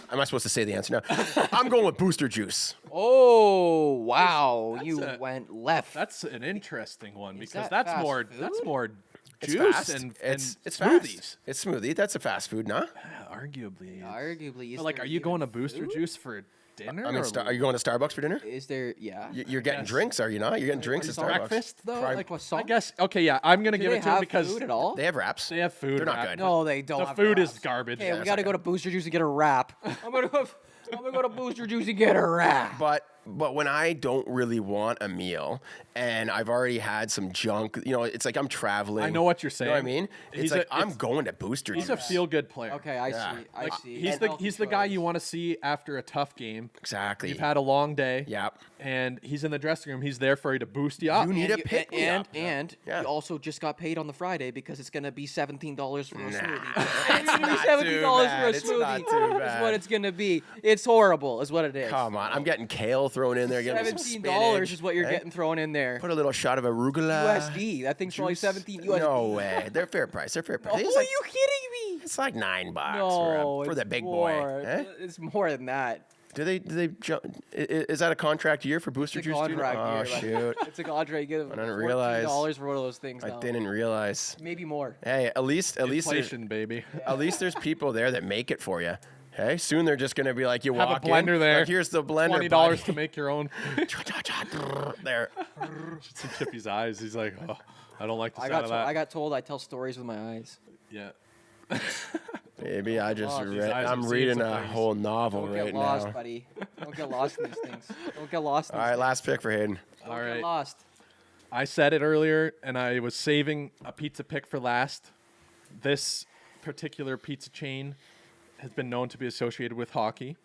Am I supposed to say the answer now? I'm going with Booster Juice.
Oh wow!
That's
You
a-
went left.
That's an interesting one because
that
that's
fast
more
food?
It's
juice
fast.
and
It's
smoothies.
fast. It's smoothie. That's a fast food, nah?
Arguably.
Arguably, is
But like,
there
are you
even
going to Booster
food?
Juice for dinner?
I mean,
or
are you going to Starbucks for dinner?
Is there? Yeah.
You're getting
guess.
drinks, are you not? You're getting drinks at Starbucks.
breakfast though?
Like with
I
salt?
guess. Okay, yeah. I'm gonna
Do
give
they
it to him
have
because
food at all?
They have wraps.
they have food.
They're not
wrap.
good.
No, they don't.
The
have
food is
wraps.
garbage.
Hey, we
it's
gotta
okay.
go to Booster Juice and get a wrap. I'm gonna go to Booster Juice and get a wrap.
But when I don't really want a meal and I've already had some junk, you know, it's like I'm traveling.
I know what you're saying.
You know what I mean? It's
He's
like
a-
I'm
it's-
going to Booster
He's
Juice.
a feel-good player.
Okay, I
Yeah.
see. I see.
He's the guy you want to see after a tough game.
Exactly.
You've had a long day.
Yep.
And he's in the dressing room. He's there for you to boost you up.
You need a pick me up.
And
Yeah.
you also just got paid on the Friday because it's gonna be $17 for a smoothie.
It's
It's gonna be
not
$17
too
for a
bad. It's not
smoothie.
too
Is
bad.
what it's gonna be. It's horrible. Is what it is.
Come on. I'm getting kale thrown in there. Getting some
$17 is what you're
eh?
getting thrown in there.
Put a little shot of arugula.
USD. That thing's probably
juice.
17 USD.
No way. They're fair price. They're fair price.
Oh,
It's
are
like,
you kidding me?
it's like $9
No,
for the
it's
big
more.
boy. Eh?
It's more than that.
Do they is that a contract year for Booster
It's a
Juice? dude?
contract
Oh
year,
shoot.
It's a contract. You get
I didn't realize.
$14 for one of those things.
I
now.
didn't realize.
Maybe more.
Hey, at least there's,
Inflation, baby.
at least there's people there that make it for you. Hey, soon they're just gonna be like, you
Have a
walk
blender
in,
there.
like, here's the blender.
$20
buddy.
to make your own.
there.
Should see Chippy's eyes. He's like, oh, I don't like the
I
sound of that.
I got told I tell stories with my eyes.
Yeah.
Maybe I just
Oh,
these
read.
eyes
I'm
have seen
reading
some
a
things.
whole novel
Don't
right
get lost,
now.
buddy. Don't get lost in these things. Don't get lost in
All
these
right,
things.
last pick for Hayden.
Don't
All
get
right.
lost.
I said it earlier, and I was saving a pizza pick for last. This particular pizza chain has been known to be associated with hockey.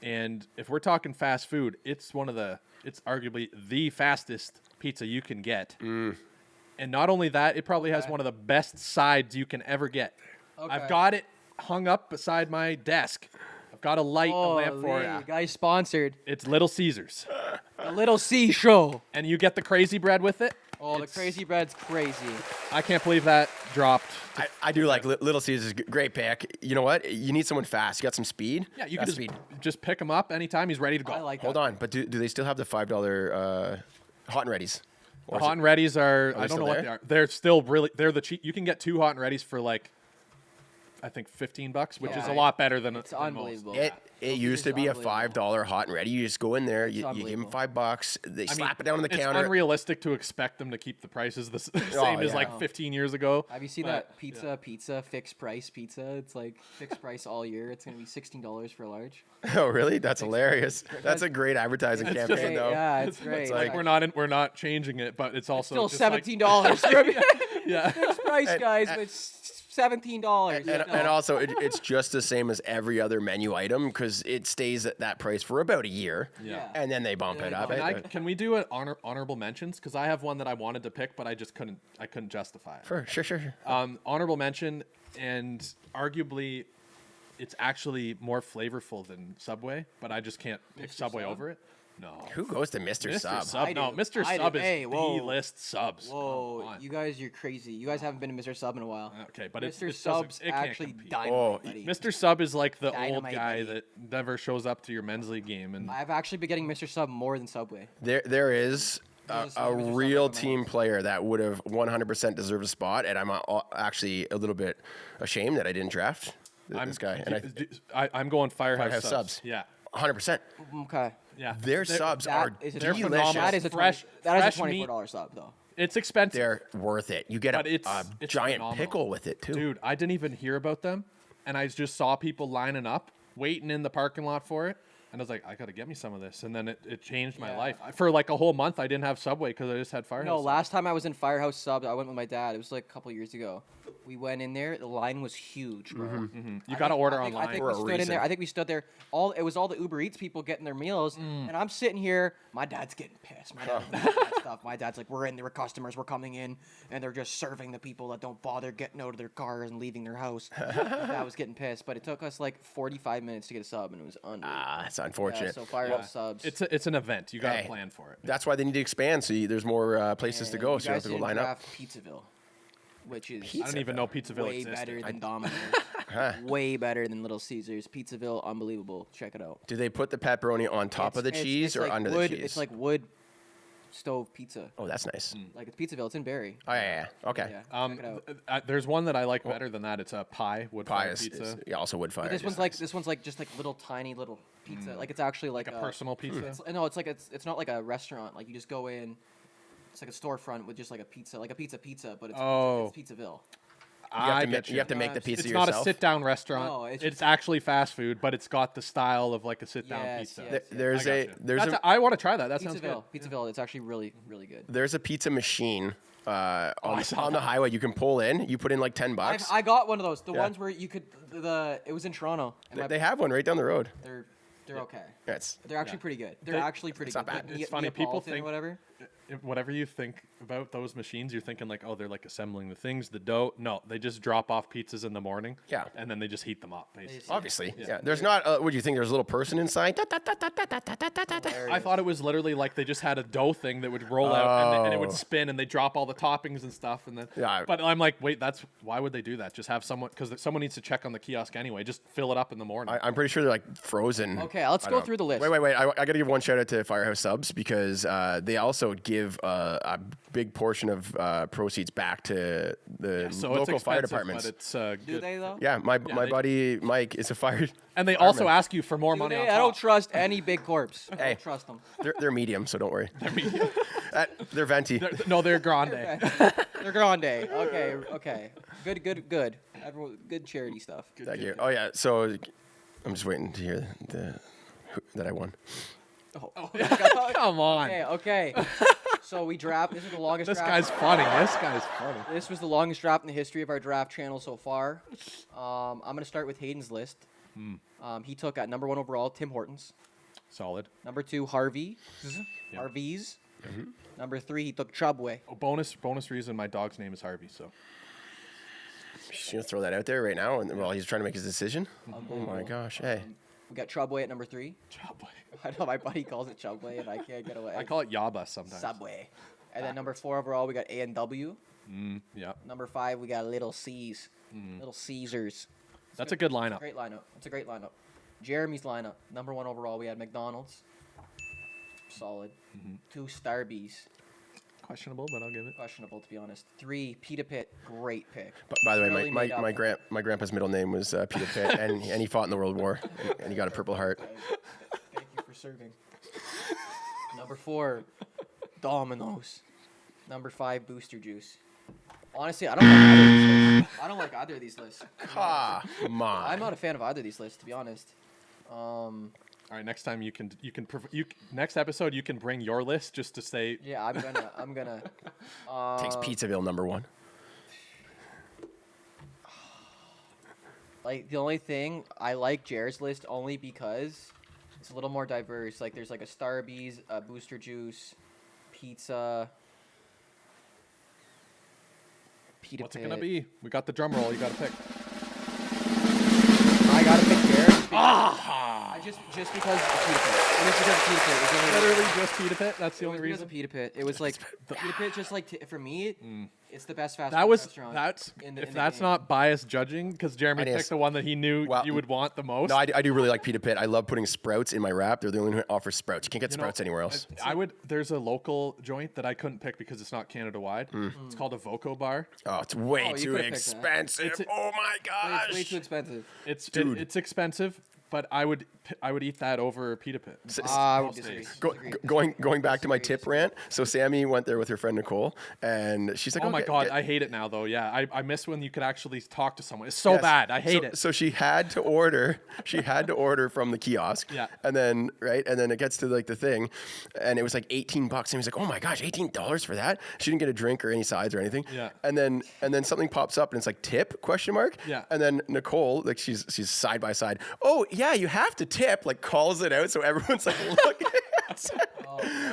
And if we're talking fast food, it's arguably the fastest pizza you can get. And not only that, it probably has one of the best sides you can ever get.
Okay.
I've got it hung up beside my desk. I've got a lamp for it.
You guys sponsored.
It's Little Caesars.
The Little C Show.
And you get the crazy bread with it.
Oh, the crazy bread's crazy.
I can't believe that dropped.
I do like Little Caesars. Great pick. You know what? You need someone fast. You got some speed.
Yeah, you can just pick him up anytime he's ready to go.
I like
Hold on, but do they still have the $5 hot and readies?
The hot and readies are I don't know what
there?
they are. They're still they're the cheap. You can get 2 hot and readies for like I think $15, which is a lot better than
It's
than
unbelievable.
It used to be a
unbelievable.
$5 hot and ready. You just go in there, you give them $5. They slap it down on the counter.
It's unrealistic to expect them to keep the prices the same as like 15 years ago.
Have you seen that pizza fixed price pizza? It's like fixed price all year. It's gonna be $16 for a large.
Oh, really? That's hilarious. That's a great advertising campaign,
Great.
though.
Yeah, it's great.
It's
Like we're not changing it, but it's also
Still
just
$17.
Yeah.
Fixed price, guys, but it's $17.
And also, it's just the same as every other menu item because it stays at that price for about a year.
Yeah.
And then they bump it up.
Can we do an honorable mentions? Because I have one that I wanted to pick, but I just couldn't justify it.
Sure.
Honorable mention, and arguably, it's actually more flavorful than Subway, but I just can't pick Subway over it. No.
Who goes to Mr. Sub?
I
No,
do.
Mr.
I
Sub
do.
is
Hey, whoa.
D-list subs.
Whoa, you guys, you're crazy. You guys haven't been to Mr. Sub in a while.
Okay, but
Mr. Sub's actually dynamite,
Oh,
buddy.
Mr. Sub is like the old
Dynamite,
guy
buddy.
that never shows up to your men's league game, and
I've actually been getting Mr. Sub more than Subway.
There is
There's
a
Mr. Sub
real
in my
team
house.
player that would have 100% deserved a spot, and I'm actually a little bit ashamed that I didn't draft this guy. And
I'm going Firehouse,
Firehouse subs.
Yeah,
100%.
Okay.
yeah.
Their subs are
They're
delicious.
phenomenal.
That is a
Fresh-
fresh
fresh meat.
$24 sub though.
It's expensive.
They're worth it. You get
But
a
it's
giant
phenomenal.
pickle with it too.
Dude, I didn't even hear about them, and I just saw people lining up, waiting in the parking lot for it, and I was like, I gotta get me some of this, and then it changed my life. For like a whole month, I didn't have Subway because I just had Firehouse.
No,
Subs.
last time I was in Firehouse Sub, I went with my dad. It was like a couple years ago. We went in there. The line was huge, bro.
You gotta order
I
online.
think
For
we
a
stood in
reason.
there. I think we stood there. It was all the Uber Eats people getting their meals, and I'm sitting here. My dad's getting pissed. My dad's doing that stuff. My dad's like, "We're in there with customers. We're coming in, and they're just serving the people that don't bother getting out of their cars and leaving their house." My dad was getting pissed, but it took us like 45 minutes to get a sub, and it was unbelievable.
That's unfortunate.
So Firehouse Subs.
It's an event. You gotta
Hey,
plan for it.
That's why they need to expand, so there's more places to
And
go,
you
so you don't have
guys
to go
didn't
line up.
draft Pizzaville, which is
I don't even know Pizzaville
way
existed.
better than Domino's. Way better than Little Caesars. Pizzaville, unbelievable. Check it out.
Do they put the pepperoni on top of the cheese or
like
under
wood,
the cheese?
It's like wood stove pizza.
Oh, that's nice.
Like it's Pizzaville. It's in Barrie.
Oh, yeah. Okay.
Yeah, check it out.
There's one that I like better than that. It's a wood
Pie
fire
is
pizza,
yeah, also wood fire.
But this one's like just like little tiny little pizza. Like it's actually like
a personal pizza.
No, it's like it's not like a restaurant. Like you just go in. It's like a storefront with just like a pizza, but it's Pizzaville.
You have to make the pizza
It's
yourself.
not a sit-down restaurant.
No, it's
it's
just-
actually fast food, but it's got the style of like a sit-down
Yes,
pizza.
yes.
There's
I
a
gotcha.
there's a
I want to try that. That sounds good.
Pizzaville. It's actually really really good.
there's a pizza machine on
saw
the highway. You can pull in. You put in like $10.
I got one of those. The
Yeah.
ones where you could it was in Toronto. And
They have one right down the road.
they're okay.
That's
They're actually pretty good. They're actually pretty
it's
good.
not bad.
Like
It's funny, people
Neapolitan or
think-
whatever.
Whatever you think about those machines, you're thinking like, oh, they're like assembling the things, the dough. No, they just drop off pizzas in the morning.
Yeah.
And then they just heat them up, basically.
obviously yeah. There's not. What do you think? There's a little person inside.
I thought it was literally like they just had a dough thing that would roll out and it would spin and they drop all the toppings and stuff. And then,
Yeah.
But I'm like, wait, why would they do that? Just have someone, because someone needs to check on the kiosk anyway. Just fill it up in the morning.
I'm pretty sure they're like frozen.
Okay, let's
I
go
don't know.
through the list.
Wait. I got to give one shout out to Firehouse Subs because they also give a big portion of proceeds back to the
so
local
it's
fire
expensive,
departments.
but it's
Do
good.
they though?
Yeah, my
they-
buddy Mike is a fire.
And they also ask you for more
Do
money
they?
on
I don't
top.
trust any big corps. I
Hey.
don't trust them.
They're medium, so don't worry. They're venti.
No, they're grande.
They're grande. Okay. Good. Everyone, good charity stuff.
Thank you. Oh yeah. So I'm just waiting to hear that I won.
Come on.
Okay. So we draft. This is the longest.
This
draft.
guy's funny. This guy's funny.
This was the longest draft in the history of our draft channel so far. I'm gonna start with Hayden's list. He took at number 1 overall Tim Hortons.
Solid.
Number 2 Harvey.
Yeah.
Harvey's. Number 3 he took Chubway.
Oh, bonus reason. My dog's name is Harvey. So.
She's gonna throw that out there right now, and while he's trying to make his decision. Oh my gosh! Hey,
We got Chubway at number 3.
Chubway.
I know my buddy calls it Chubway, and I can't get away.
I call it Yaba sometimes.
Subway. And then number 4 overall, we got A&W.
Yeah.
Number 5, we got Little C's. Little Caesars.
That's a good lineup.
Great lineup. It's a great lineup. Jeremy's lineup. Number 1 overall, we had McDonald's. Solid. 2 Starbies.
Questionable, but I'll give it.
Questionable, to be honest. 3 Pita Pit. Great pick.
but by the way,
Really made up.
my grandpa's middle name was Peter Pitt, and he fought in the World War, and he got a Purple Heart.
Thank you for serving. Number 4, Domino's. Number 5, Booster Juice. Honestly, I don't like either of these lists.
Come on.
I'm not a fan of either of these lists, to be honest.
All right, next time next episode you can bring your list just to say.
Yeah, I'm gonna.
Takes Pizzaville number 1.
Like, the only thing I like Jared's list only because it's a little more diverse. Like, there's like a Starbucks, a Booster Juice, pizza. Pita
What's it
Pit.
gonna be? We got the drum roll. You gotta pick.
I gotta pick Jared. Just because of Pita Pit. It was because of Pita Pit. It was the only
Literally just Pita Pit. That's the
It
only
was because
reason.
of Pita Pit. It was like Pita Pit. Just like for me, it's the best fast
That
food
was
restaurant.
if
in the
that's
game.
not biased judging because Jeremy
It is.
picked the one that he knew
Well,
you would want the most.
No, I do really like Peter Pitt. I love putting sprouts in my wrap. They're the only one who offers sprouts. You can't get
You know,
sprouts anywhere else.
I would. There's a local joint that I couldn't pick because it's not Canada wide. It's called a Voco Bar.
Oh, it's way
you
too
could've picked that.
expensive.
It's a-
Oh my gosh.
It's way too expensive.
It's expensive, but I would eat that over Pita Pit.
I would
Most
disagree.
days.
Going back to my tip rant. So Sammy went there with her friend Nicole, and she's like,
Oh my
"Okay,
god,
get-"
I hate it now though. Yeah, I miss when you could actually talk to someone. It's so
Yes.
bad. I hate it.
So she had to order. She had to order from the kiosk.
Yeah.
And then it gets to like the thing, and it was like $18. And he was like, "Oh my gosh, $18 for that?" She didn't get a drink or any sides or anything.
Yeah.
And then something pops up and it's like tip ?
Yeah.
And then Nicole, like she's side by side. Oh yeah, you have to tip. Like calls it out so everyone's like looking.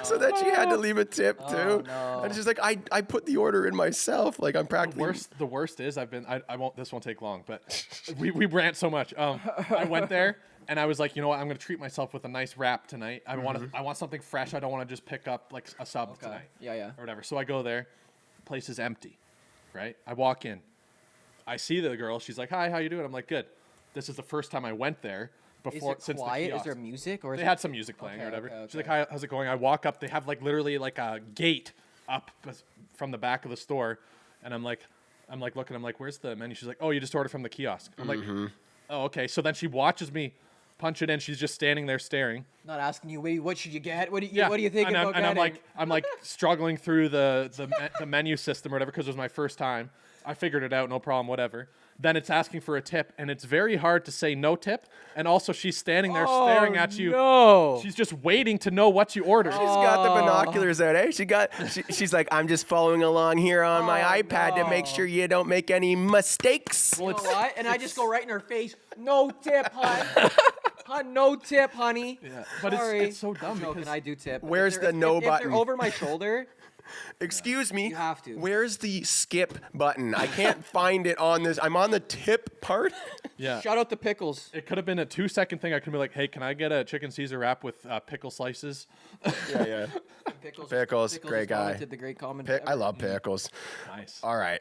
So then she had to leave a tip too.
no.
And she's like, I put the order in myself. Like I'm practically.
The worst is I won't. This won't take long, but we rant so much. I went there and I was like, you know what? I'm gonna treat myself with a nice wrap tonight. I want something fresh. I don't want to just pick up like a sub tonight.
Yeah.
Or whatever. So I go there. Place is empty. Right. I walk in. I see the girl. She's like, "Hi, how you doing?" I'm like, "Good." This is the first time I went there before
Is it
since
quiet?
the
Is
kiosk.
there music or?
They had some music playing or
Okay,
whatever.
okay,
She's like,
okay.
"Hi, how's it going?" I walk up. They have like literally like a gate up from the back of the store, and I'm like looking. I'm like, "Where's the menu?" She's like, "Oh, you just ordered from the kiosk." I'm like, "Oh, okay." So then she watches me punch it in. She's just standing there staring.
Not asking you, "Wait, what should you get? What do you think
and
about getting?"
I'm like struggling through the menu system or whatever because it was my first time. I figured it out, no problem, whatever. Then it's asking for a tip, and it's very hard to say no tip. And also, she's standing there staring at you.
No.
She's just waiting to know what you ordered.
She's got the binoculars out, eh? She's like, I'm just following along here on my iPad to make sure you don't make any mistakes.
You know what? And I just go right in her face. No tip, hon. Hun, no tip, honey.
Yeah, but
Sorry.
it's so dumb
I'm joking,
because
I do tip.
Where's
If they're-
the no
if
button?
they're over my shoulder.
Excuse me.
You have to.
Where's the skip button? I can't find it on this. I'm on the tip part.
yeah,
Shout out to Pickles.
it could have been a 2-second thing. I could be like, "Hey, can I get a chicken Caesar wrap with pickle slices?"
Yeah. Pickles, great guy.
commented the great comment.
I love pickles.
Nice.
All right,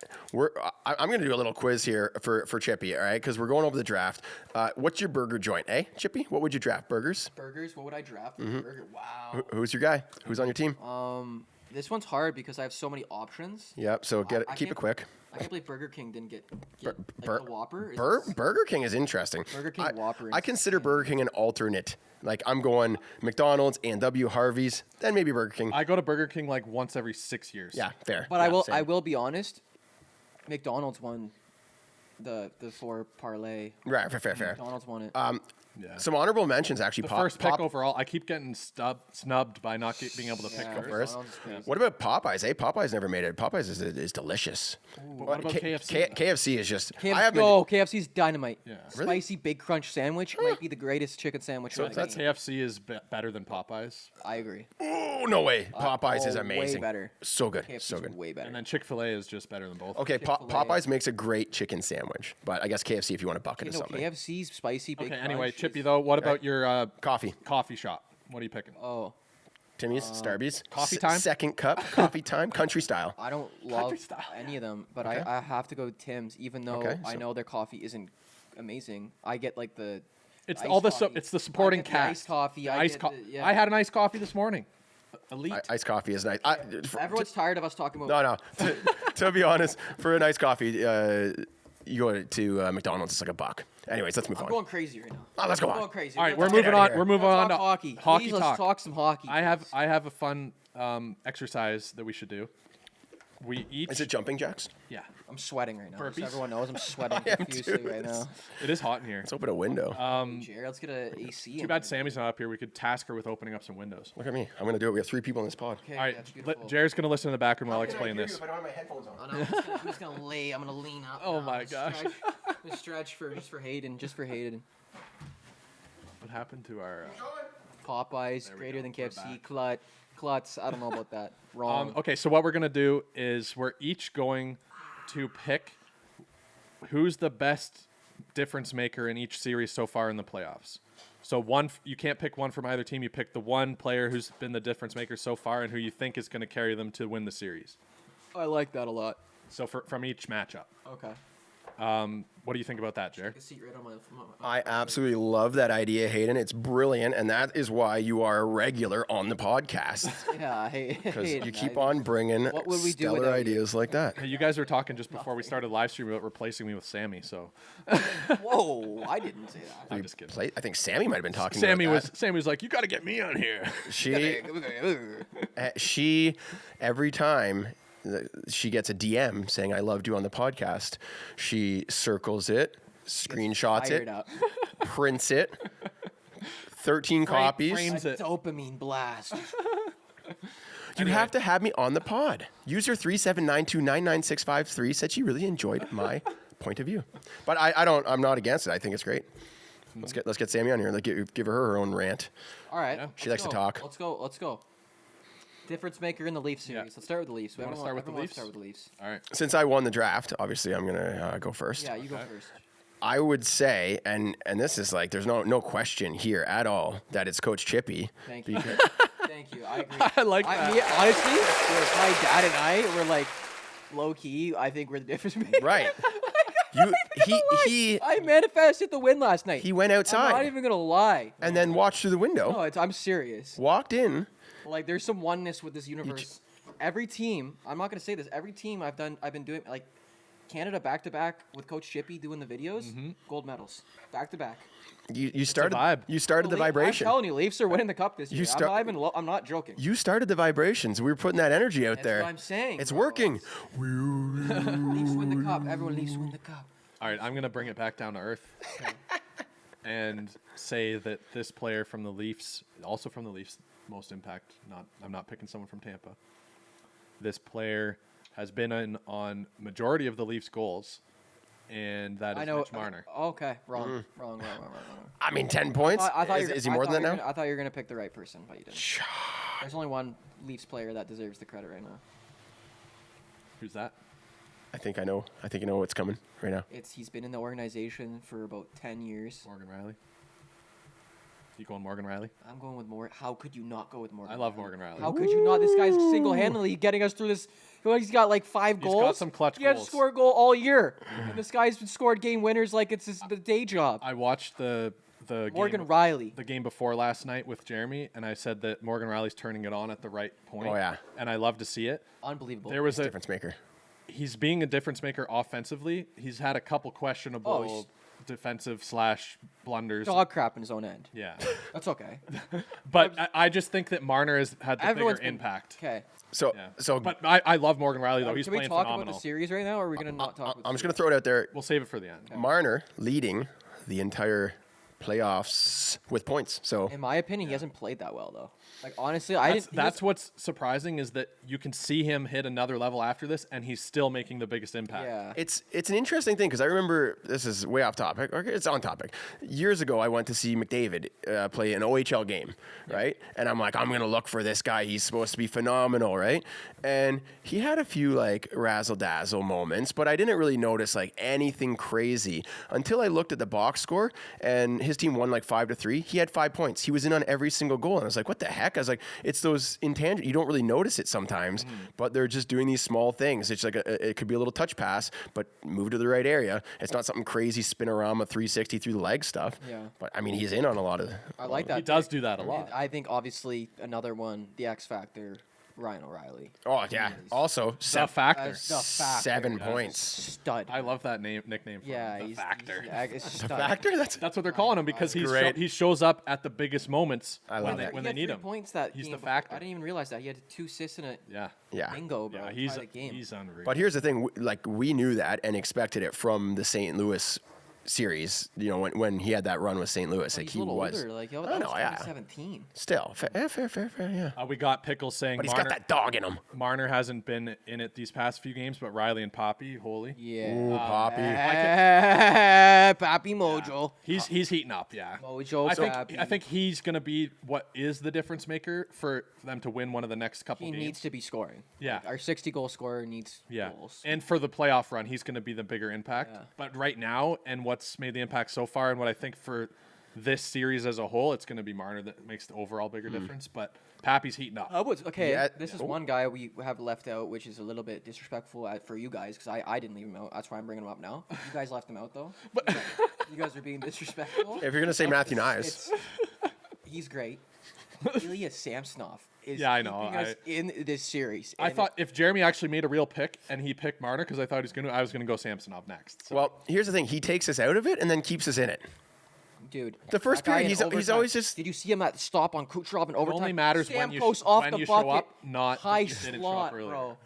I'm going to do a little quiz here for Chippy. All right, because we're going over the draft. What's your burger joint, eh, Chippy? What would you draft? Burgers?
Burgers. What would I draft? Burger. Wow.
Who's your guy? Who's on your team?
This one's hard because I have so many options.
Yep. So keep
can't-
it quick.
I can't believe Burger King didn't get
Bur-
the Whopper. Is it-
Burger King is interesting.
Burger King Whopper
I
is
consider Burger King an alternate. Like I'm going McDonald's, A&W, Harvey's, then maybe Burger King.
I go to Burger King like once every 6 years.
Yeah, fair.
But
Yeah,
I
same.
will be honest. McDonald's won the 4 parlay.
Right, fair.
McDonald's won it.
Yeah.
Some honorable mentions actually.
The first pick overall, I keep getting snubbed by not being able to pick first.
What about Popeyes? Popeyes never made it. Popeyes is delicious.
But what about KFC?
KFC is just.
KFC's dynamite.
Yeah.
Spicy Big Crunch sandwich might be the greatest chicken sandwich.
So that's KFC is better than Popeyes.
I agree.
Oh no way! Popeyes is amazing.
Way better.
So good.
KFC's
So good.
Way better.
And then Chick-fil-A is just better than both.
Okay, Popeyes makes a great chicken sandwich, but I guess KFC if you want to bucket of something.
KFC's spicy Big Crunch.
Anyway, Chippy though, what about your
coffee
shop? What are you picking?
Oh.
Timmy's, Starbucks.
Coffee time?
Second cup, coffee time, country style.
I don't love any of them, but I have to go with Tim's, even though I know their coffee isn't amazing. I get like the.
It's all the it's the supporting cast.
Iced coffee.
I had an iced coffee this morning. Elite.
Iced coffee is nice.
Everyone's tired of us talking about.
No. To be honest, for a nice coffee, you go to McDonald's. It's like $1. Anyways, let's move on.
I'm going crazy right now.
Oh, let's go on.
I'm going crazy.
All right, we're moving on. We're moving on to
hockey.
Hockey
Please,
talk.
let's talk some hockey.
I have a fun exercise that we should do. We each.
Is it jumping jacks?
Yeah.
I'm sweating right now.
Burpees?
So everyone knows I'm sweating
am
profusely
too.
right now.
It is hot in here.
Let's open a window.
Jared, let's get an AC.
Too bad Sammy's not up here. We could task her with opening up some windows.
Look at me. I'm gonna do it. We have 3 people in this pod.
Okay,
All right,
that's beautiful.
Jared's gonna listen in the background while I explain this.
If I don't have my headphones on.
Oh, no, I'm just gonna lay. I'm gonna lean up.
Oh
now.
my
I'm
gosh.
gonna stretch for Hayden. Just for Hayden.
What happened to our?
Popeyes
we
greater
go.
than
We're
KFC. Klutz. I don't know about that. Wrong.
Okay, so what we're gonna do is we're each going to pick who's the best difference maker in each series so far in the playoffs. So you can't pick one from either team. You pick the one player who's been the difference maker so far and who you think is going to carry them to win the series.
I like that a lot.
So from each matchup.
Okay.
What do you think about that, Jared?
A seat right on my
I absolutely love that idea, Hayden. It's brilliant, and that is why you are a regular on the podcast.
Yeah,
Because you keep on bringing
What would we do
stellar
without you?
ideas like that.
Hey, you guys were talking just before we started live stream about replacing me with Sammy. So
Whoa, I didn't say that.
I'm just kidding.
I think Sammy might have been talking
Sammy
about that.
was like, you got to get me on here.
She every time she gets a DM saying I loved you on the podcast, she circles it, screenshots
Fired
it,
up.
prints it, 13 copies.
frames it.
Dopamine blast.
You have to have me on the pod. User 379299653 said she really enjoyed my point of view. But I'm not against it. I think it's great. Let's get Sammy on here. Like give her own rant.
All right.
Yeah.
She likes to talk.
Let's go. Difference maker in the Leafs series.
Yeah.
Let's start with the Leafs.
wanna start with the Leafs?
Start with the Leafs.
All right.
Since I won the draft, obviously I'm gonna go first.
Yeah, you go first.
I would say, and this is like, there's no question here at all that it's Coach Chippy.
Thank you. Thank you. I agree.
I like that.
Honestly, my dad and I were like low key. I think we're the difference maker.
Right. He
I manifested the win last night.
He went
I'm
outside
not even gonna lie.
and then watched through the window,
No, I'm serious.
walked in.
Like there's some oneness with this universe. Every team, I'm not gonna say this. Every team I've been doing like Canada back to back with Coach Chippy doing the videos, gold medals back to back.
You started
vibe.
You started the vibration.
I'm telling you, Leafs are winning the cup this year. I'm not joking.
You started the vibrations. We were putting that energy out
That's
there.
what I'm saying.
It's
bro.
working.
Leafs win the cup. Everyone Leafs win the cup.
All right, I'm going to bring it back down to earth and say that this player from the Leafs, also from the Leafs, most impact, I'm not picking someone from Tampa. This player has been on majority of the Leafs goals, and that is Mitch Marner.
Okay, wrong.
I mean, 10 points. Is he more than that now?
I thought you were gonna pick the right person, but you didn't. There's only one Leafs player that deserves the credit right now.
Who's that?
I think I know what's coming right now.
He's been in the organization for about 10 years.
Morgan Riley. You going Morgan Riley?
I'm going with Morgan. How could you not go with Morgan?
I love Morgan Riley.
How could you not? This guy's single-handedly getting us through this. He's got like 5 goals.
He's got some clutch
He had to
goals.
score a goal all year. And this guy's been scored game winners like it's the day job.
I watched the
Morgan
game,
Riley.
the game before last night with Jeremy, and I said that Morgan Riley's turning it on at the right point.
Oh, yeah.
And I love to see it.
Unbelievable.
There was a
Difference maker.
He's being a difference maker offensively. He's had a couple questionable defensive / blunders.
dog crap in his own end.
Yeah.
That's okay.
But I just think that Marner has had the
Everyone's
bigger impact.
Okay.
So
Yeah.
so
But I love Morgan Riley, though. He's
Can we
playing
talk
phenomenal.
about the series right now, or are we gonna not talk about
I'm
the
just gonna throw it out there.
We'll save it for the end.
Marner leading the entire playoffs with points. So
In my opinion, he hasn't played that well though. Like honestly,
That's what's surprising is that you can see him hit another level after this, and he's still making the biggest impact.
Yeah.
it's an interesting thing because I remember, this is way off topic. Okay, it's on topic. Years ago, I went to see McDavid play an OHL game, right? And I'm like, I'm gonna look for this guy. He's supposed to be phenomenal, right? And he had a few like razzle dazzle moments, but I didn't really notice like anything crazy until I looked at the box score, and his team won like 5-3. He had 5 points. He was in on every single goal, and I was like, what the heck? I was like, it's those intangible. You don't really notice it sometimes, but they're just doing these small things. It's like it could be a little touch pass, but move to the right area. It's not something crazy spinorama 360 through the leg stuff.
Yeah.
But I mean, he's in on a lot of.
I like that.
He does do that a lot.
I think obviously another one, the X Factor, Ryan O'Reilly.
Oh yeah. Also,
The factor.
The Factor.
7
Yeah.
points.
Stud.
I love that nickname. For
Yeah,
him, the factor.
He's
The
stud.
factor.
That's what they're calling him because
great.
he shows up at the biggest moments
I love it.
when
He
they
had
need
3
him.
points that
He's
game
the
before.
factor.
I didn't even realize that he had 2 assists in a
Yeah.
bingo, bro.
Yeah,
Tie the game.
he's unreal.
But here's the thing: like we knew that and expected it from the St. Louis series. You know, when he had that run with St. Louis,
But
like
he's
he
a little
was.
older. Like that
I know,
was
yeah.
2017.
Still, fair, yeah.
We got Pickles saying
But he's
Marner,
got that dog in him.
Marner hasn't been in it these past few games, but Riley and Poppy, holy.
Yeah.
Ooh, Poppy.
Pappy Mojo.
He's heating up, yeah.
Mojo Pappy.
I think he's gonna be what is the difference maker for them to win one of the next couple
He
games.
needs to be scoring.
Yeah.
Like, our 60-goal scorer needs
Yeah,
goals.
and for the playoff run, he's going to be the bigger impact.
Yeah.
But right now, and what's made the impact so far, and what I think for this series as a whole, it's going to be Marner that makes the overall bigger difference. But Pappy's heating up.
Okay,
Yeah,
this is
oh.
one guy we have left out, which is a little bit disrespectful for you guys because I didn't leave him out. That's why I'm bringing him up now. You guys left him out though. You guys are being disrespectful.
If you're gonna say Matthew Nyes,
He's great. Ilya Samsonov is
Yeah, I know,
keeping us in this series.
I
and
thought if Jeremy actually made a real pick and he picked Marner, because I thought I was going to go Samsonov next. So.
well, here's the thing: he takes us out of it and then keeps us in it.
dude,
The first
that guy
period,
in
he's
overtime-
always just.
Did you see him at stop on Kucherov in overtime?
only matters when you
Stamkos off
when
the
you show
bucket,
up, not
high
you didn't show up
slot,
earlier.
bro.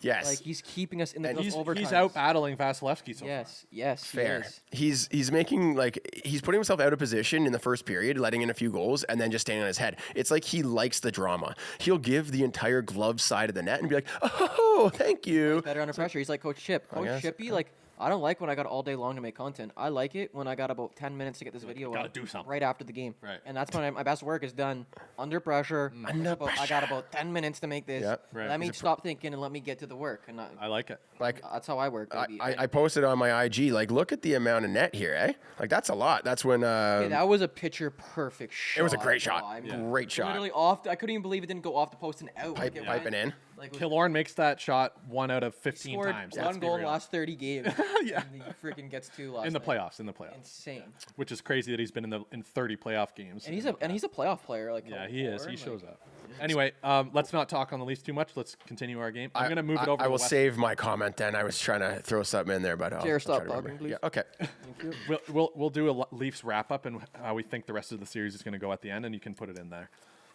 Yes.
Like he's keeping us in the
And
those overtimes.
he's out battling Vasilevsky so far.
Yes,
Fair.
He is.
He's making he's putting himself out of position in the first period, letting in a few goals, and then just standing on his head. It's like he likes the drama. He'll give the entire glove side of the net and be like, "Oh, thank you."
Better under pressure. He's like Coach Chip. Coach
guess.
Chippy, like I don't like when I got all day long to make content. I like it when I got about 10 minutes to get this video
gotta
up
do something.
right after the game.
Right.
And that's when my best work is done under pressure. I got about 10 minutes to make this.
Yep.
Right.
Let me stop thinking and let me get to the work. And
I like it.
Like
that's how I work, baby.
I posted on my IG, like, look at the amount of net here, eh? Like that's a lot. That's when
Hey, that was a picture perfect shot.
it was a great shot.
bro. I mean,
Great shot.
Literally off. I couldn't even believe it didn't go off the post and out. Like, it
Piping
went,
in.
Like, it was-
Killorn makes that shot 1 out of 15
scored
times.
one
Let's be
goal in the
real.
last 30 games.
Yeah.
And he freaking gets 2 last
in the
night.
playoffs.
Insane.
Which is crazy that he's been in 30 playoff games.
And he's a playoff player. Like
Yeah,
going
he is.
forward,
He
like-
shows up. Anyway, let's not talk on the Leafs too much. Let's continue our game. I'm going to move it over.
I
to
will
West.
save my comment then. I was trying to throw something in there, but I'll
Jared,
try
stop
to remember.
talking, please.
Yeah, okay.
Thank you.
We'll do a Leafs wrap up and how we think the rest of the series is going to go at the end, and you can put it in there.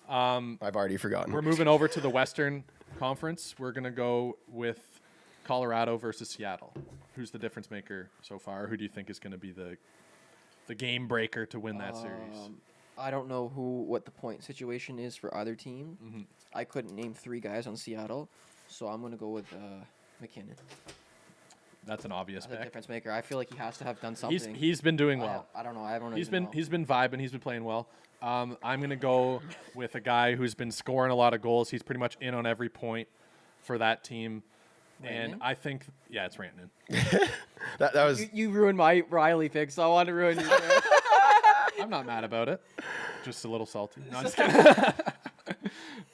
I've already forgotten.
We're moving over to the Western Conference. We're going to go with Colorado versus Seattle. Who's the difference maker so far? Who do you think is going to be the game breaker to win that series?
I don't know what the point situation is for either team.
Mm-hmm.
I couldn't name 3 guys on Seattle, so I'm gonna go with McKinnon.
That's an obvious
The
pick.
difference maker. I feel like he has to have done something.
He's been doing well.
I don't know. I don't know.
He's been vibing. He's been playing well. I'm gonna go with a guy who's been scoring a lot of goals. He's pretty much in on every point for that team, and
Rantanen?
I think it's Rantanen.
That was
You ruined my Riley pick, so I want to ruin you.
I'm not mad about it. Just a little salty. No, I'm just kidding.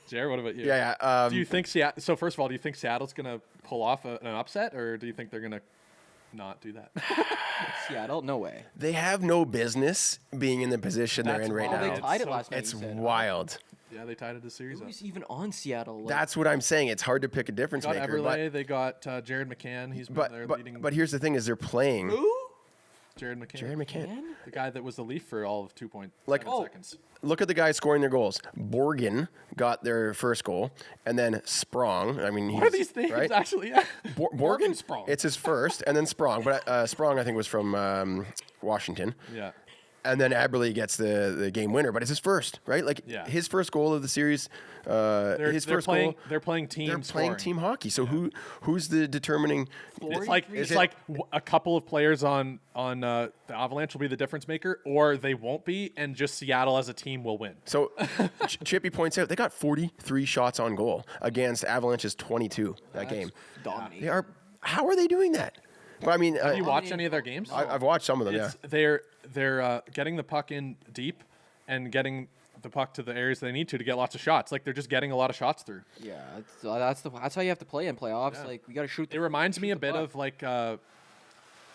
Jared, what about you?
yeah.
Do you think Seattle? So first of all, do you think Seattle's gonna pull off an upset, or do you think they're gonna not do that?
Seattle? No way.
They have no business being in the position they're
That's
in right
wild.
They
now.
It's
tied it
so-
last night.
It's
you said.
wild.
Yeah, they tied it the series up.
Who's even on Seattle? Like,
That's what I'm saying. It's hard to pick a difference
Got
maker.
Everlay. They got Jared McCann. He's been there leading.
But here's the thing: is they're playing
who?
Jared McCann.
Jared McCann.
The guy that was the Leaf for all of 2.7
Like-
seconds.
Look at the guys scoring their goals. Borgen got their first goal, and then Sprong. I mean,
What are
he's-
these names
right?
actually? Yeah.
Borgen
Sprong.
It's his first, and then Sprong. But Sprong, I think, was from Washington.
Yeah.
And then Aberley gets the game winner, but it's his first, right? Like his first goal of the series. They're
playing team.
They're playing team hockey. So who's the determining?
It's like a couple of players on the Avalanche will be the difference maker, or they won't be, and just Seattle as a team will win.
So Chippy points out they got 43 shots on goal against Avalanche's 22 that game.
Dominating.
How are they doing that? But I mean,
have you watched any of their games?
I've watched some of them.
They're getting the puck in deep and getting the puck to the areas they need to get lots of shots. Like they're just getting a lot of shots through.
Yeah, that's how you have to play in playoffs. Yeah. Like we got to shoot.
It reminds me a bit of like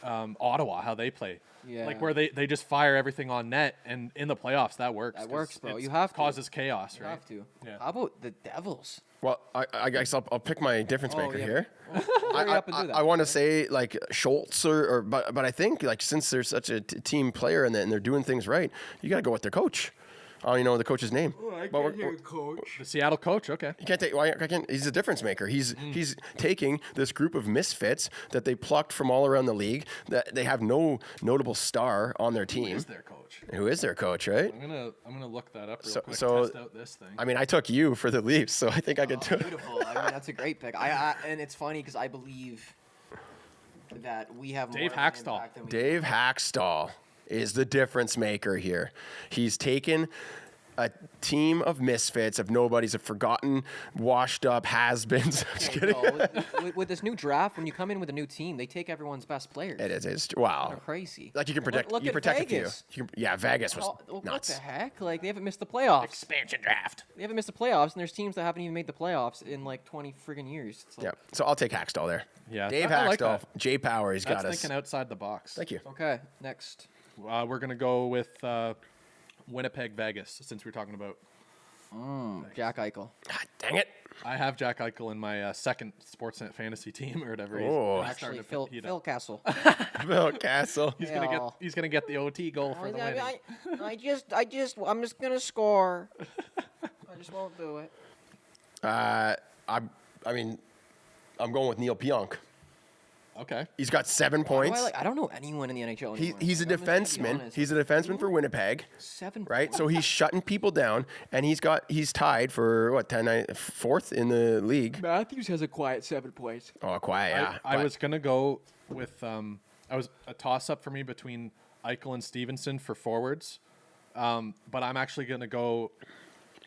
Ottawa, how they play.
Yeah.
Like where they just fire everything on net, and in the playoffs that works.
That works, bro.
It
you have to.
Causes chaos, right?
You have to.
Yeah.
How about the Devils?
Well, I guess I'll pick my difference maker here.
Hurry up and do that.
I want to say like Schultz but I think like since they're such a team player and they're doing things right, you got to go with their coach. I don't even know the coach's name.
Oh, I can't hear coach.
The Seattle coach, okay.
You can't take. I can't. He's a difference maker. He's taking this group of misfits that they plucked from all around the league. That they have no notable star on their team.
Who is their coach?
Who is their coach? Right.
I'm gonna look that up real quick.
So
test out this thing.
I mean, I took you for the Leafs, so I think I could do it.
Beautiful. I mean, that's a great pick. And it's funny because I believe that we have
Dave
more
Hackstall.
impact than we
Dave Hackstall is the difference maker here. He's taken a team of misfits, of nobodies, of forgotten, washed up has-beens. Just kidding.
With this new draft, when you come in with a new team, they take everyone's best players.
It is. Wow.
They're crazy.
Like you can protect.
Look
you
at
protect
Vegas.
a few. Vegas was
What
nuts.
the heck? Like they haven't missed the playoffs.
Expansion draft.
They haven't missed the playoffs, and there's teams that haven't even made the playoffs in like 20 friggin' years. It's like,
Yeah. So I'll take Hackstall there.
Yeah,
Dave
I like
Hackstall.
that.
Jay Power. He's
That's
got us.
thinking outside the box.
Thank you.
Okay, next.
We're gonna go with Winnipeg, Vegas, since we're talking about.
Jack Eichel.
God dang it.
I have Jack Eichel in my second Sportsnet fantasy team or whatever.
Oh.
He's
Actually,
starting to
Phil Castle.
Bill Castle.
He's gonna get the OT goal for the win.
I'm just gonna score. I just won't do it.
I mean, I'm going with Neil Pionk.
Okay.
He's got 7 points.
I don't know anyone in the NHL anymore.
He's a defenseman. He's a defenseman for Winnipeg.
7
Right,
points.
so he's shutting people down, and he's tied for what 4th in the league.
Matthews has a quiet 7 points.
Oh, quiet, yeah.
I was gonna go with I was a toss up for me between Eichel and Stevenson for forwards, but I'm actually gonna go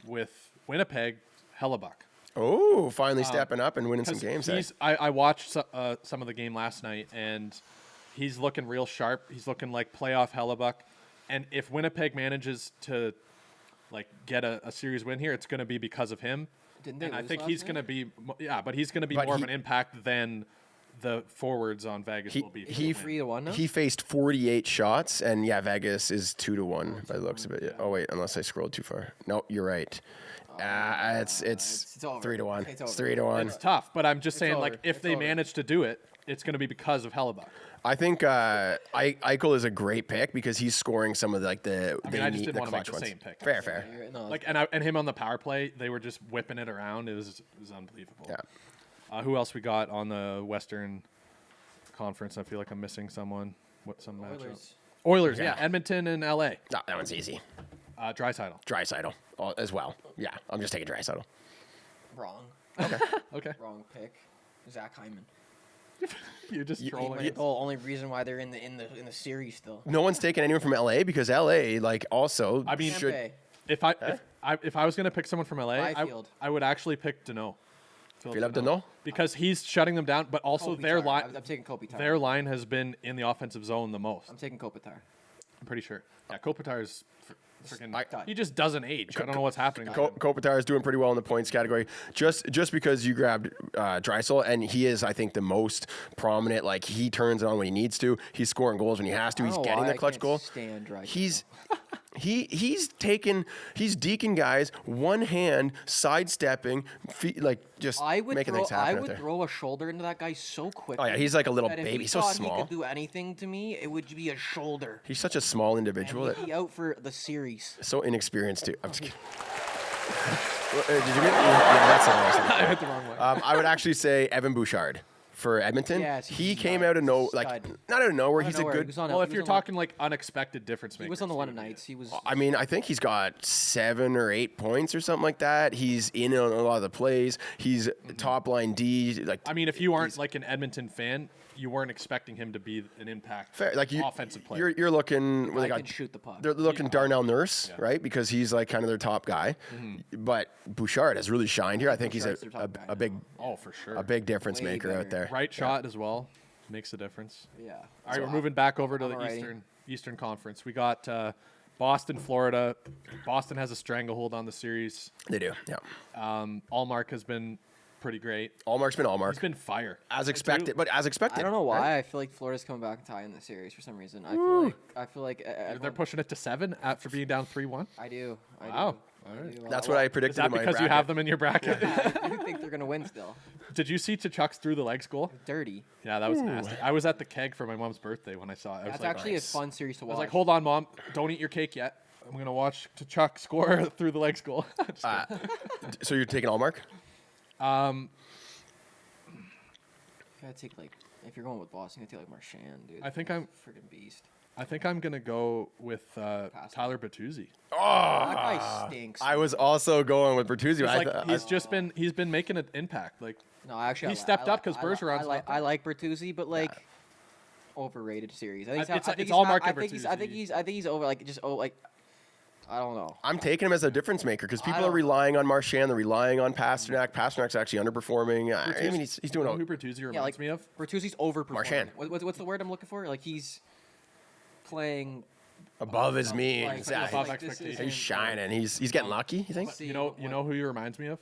with Winnipeg, Hellebuck.
Oh, finally stepping up and winning some games.
I watched some of the game last night, and he's looking real sharp. He's looking like playoff Hellebuck. And if Winnipeg manages to like get a series win here, it's going to be because of him.
Didn't they
and I
lose
think
last
he's
night?
going to be but he's going to be more of an impact than the forwards on Vegas will be.
He
3-1 now?
He faced 48 shots, and Vegas is 2-1 by the looks of it. Yeah. Oh wait, unless I scrolled too far. No, you're right. It's
over.
3-1.
It's
It's
over.
3-1.
It's tough, but I'm just saying,
over.
like, if
It's
they
over.
manage to do it, it's going to be because of Hellebuck.
I think Eichel is a great pick because he's scoring some of
I just didn't want to make
clutch
the
ones.
same pick.
Fair.
No,
Like, and him on the power play, they were just whipping it around. It was unbelievable.
Yeah.
Who else we got on the Western Conference? I feel like I'm missing someone. What's some matchup? Oilers, yeah. Edmonton and LA.
No, that one's easy.
Draisaitl.
Draisaitl as well. Yeah, I'm just taking Draisaitl.
wrong.
Okay.
Wrong pick. Zach Hyman.
You're just
The
trolling.
only reason why they're in the series still.
No one's taking anyone from LA because LA also
I mean,
Kempe.
if I was gonna pick someone from LA,
Byfield.
I would actually pick Deneau.
Philip Deneau?
Because he's shutting them down, but also their
Kopitar.
line.
I'm taking Kopitar.
Their line has been in the offensive zone the most.
I'm taking Kopitar.
I'm pretty sure. Yeah, Kopitar's freaking.
I-
He just doesn't age. I don't know what's happening. with him.
Kopitar is doing pretty well in the points category. Just because you grabbed Draisaitl, and he is, I think, the most prominent. Like he turns it on when he needs to. He's scoring goals when he has to.
I
He's
don't know
getting
why
the
I
clutch
can't
goal.
stand Draisaitl.
He's deking guys, one hand, sidestepping, just making things happen.
I
out
would
there.
throw a shoulder into that guy so quick.
Oh yeah, he's like a little
that if
baby.
he
He's so
thought
small.
He could do anything to me. It would be a shoulder.
He's such a small individual.
And he'd be out for the series.
So inexperienced too. I'm just kidding. Did you get? Yeah, that's the
I hit the wrong way.
I would actually say Evan Bouchard for Edmonton.
Yes,
he
he's
came
stud.
out of
He's a
like
stud.
not out of nowhere.
Out of
He's
nowhere.
a
He
good.
was on
Well,
he
if
was
you're
on
talking like unexpected difference makers,
he was on the
he
London
would be
Knights. He was.
I mean, I think he's got 7 or 8 points or something like that. He's in on a lot of the plays. He's top line D. Like
I mean, if you aren't like an Edmonton fan, you weren't expecting him to be an impact
fair, like
offensive player.
You're looking. Well,
I
they
can
got,
shoot the puck.
they're looking Darnell Nurse, right? Because he's like kind of their top guy. But Bouchard has really shined here. I think
Bouchard's
he's
their top guy
a big
Oh, for sure.
a big difference
Way
maker
better.
out there.
Right shot as well makes a difference.
Yeah.
All right, we're moving back over to
I'm
the
alrighty.
Eastern Conference. We got Boston, Florida. Boston has a stranglehold on the series.
They do. Yeah.
Allmark has been pretty great.
Allmark's been
He's
Allmark
been fire.
as expected, but as expected.
I don't know why.
right?
I feel like Florida's coming back and tying the series for some reason. I feel like
They're
everyone,
pushing it to 7 after being down 3-1.
I do. I
Wow.
do.
All right.
I do.
That's what I
Is
predicted.
that
in my
because you
bracket.
have them in your bracket?
I do think they're gonna win still.
Did you see Tkachuk's through the legs goal?
Dirty.
Yeah, that was nasty. I was at the keg for my mom's birthday when I saw it. I was
That's
like,
actually a fun series to
I
watch.
was like, hold on, Mom. Don't eat your cake yet. I'm going to watch Tkachuk score through the legs goal. Just kidding.
So you're taking Allmark?
You gotta take like if you're going with Boston, you gotta take like Marchand, dude.
I think I'm
freaking beast.
going to go with Tyler Bertuzzi.
That guy stinks.
I was also going with Bertuzzi.
He's
I
like
thought-
he's been making an impact. Like
No, actually,
He stepped up 'cause Bergeron's
I like
not there.
I like Bertuzzi, but like overrated series. I think
It's-
I think
it's
he's
all
ha-
market
I think he's over like just like I don't know.
I'm taking him as a difference maker because people are
don't-
relying on Marchand. They're relying on Pasternak. Pasternak's actually underperforming. I mean, he's doing
You know
all.
who Bertuzzi reminds
Yeah, like
me of?
Bertuzzi's overperforming.
Marchand.
What's the word I'm looking for? Like he's playing
Above his means.
like,
Yeah,
above
like, this
expectations.
he's
isn't-
shining. He's getting lucky. You think?
See,
You know who he reminds me of?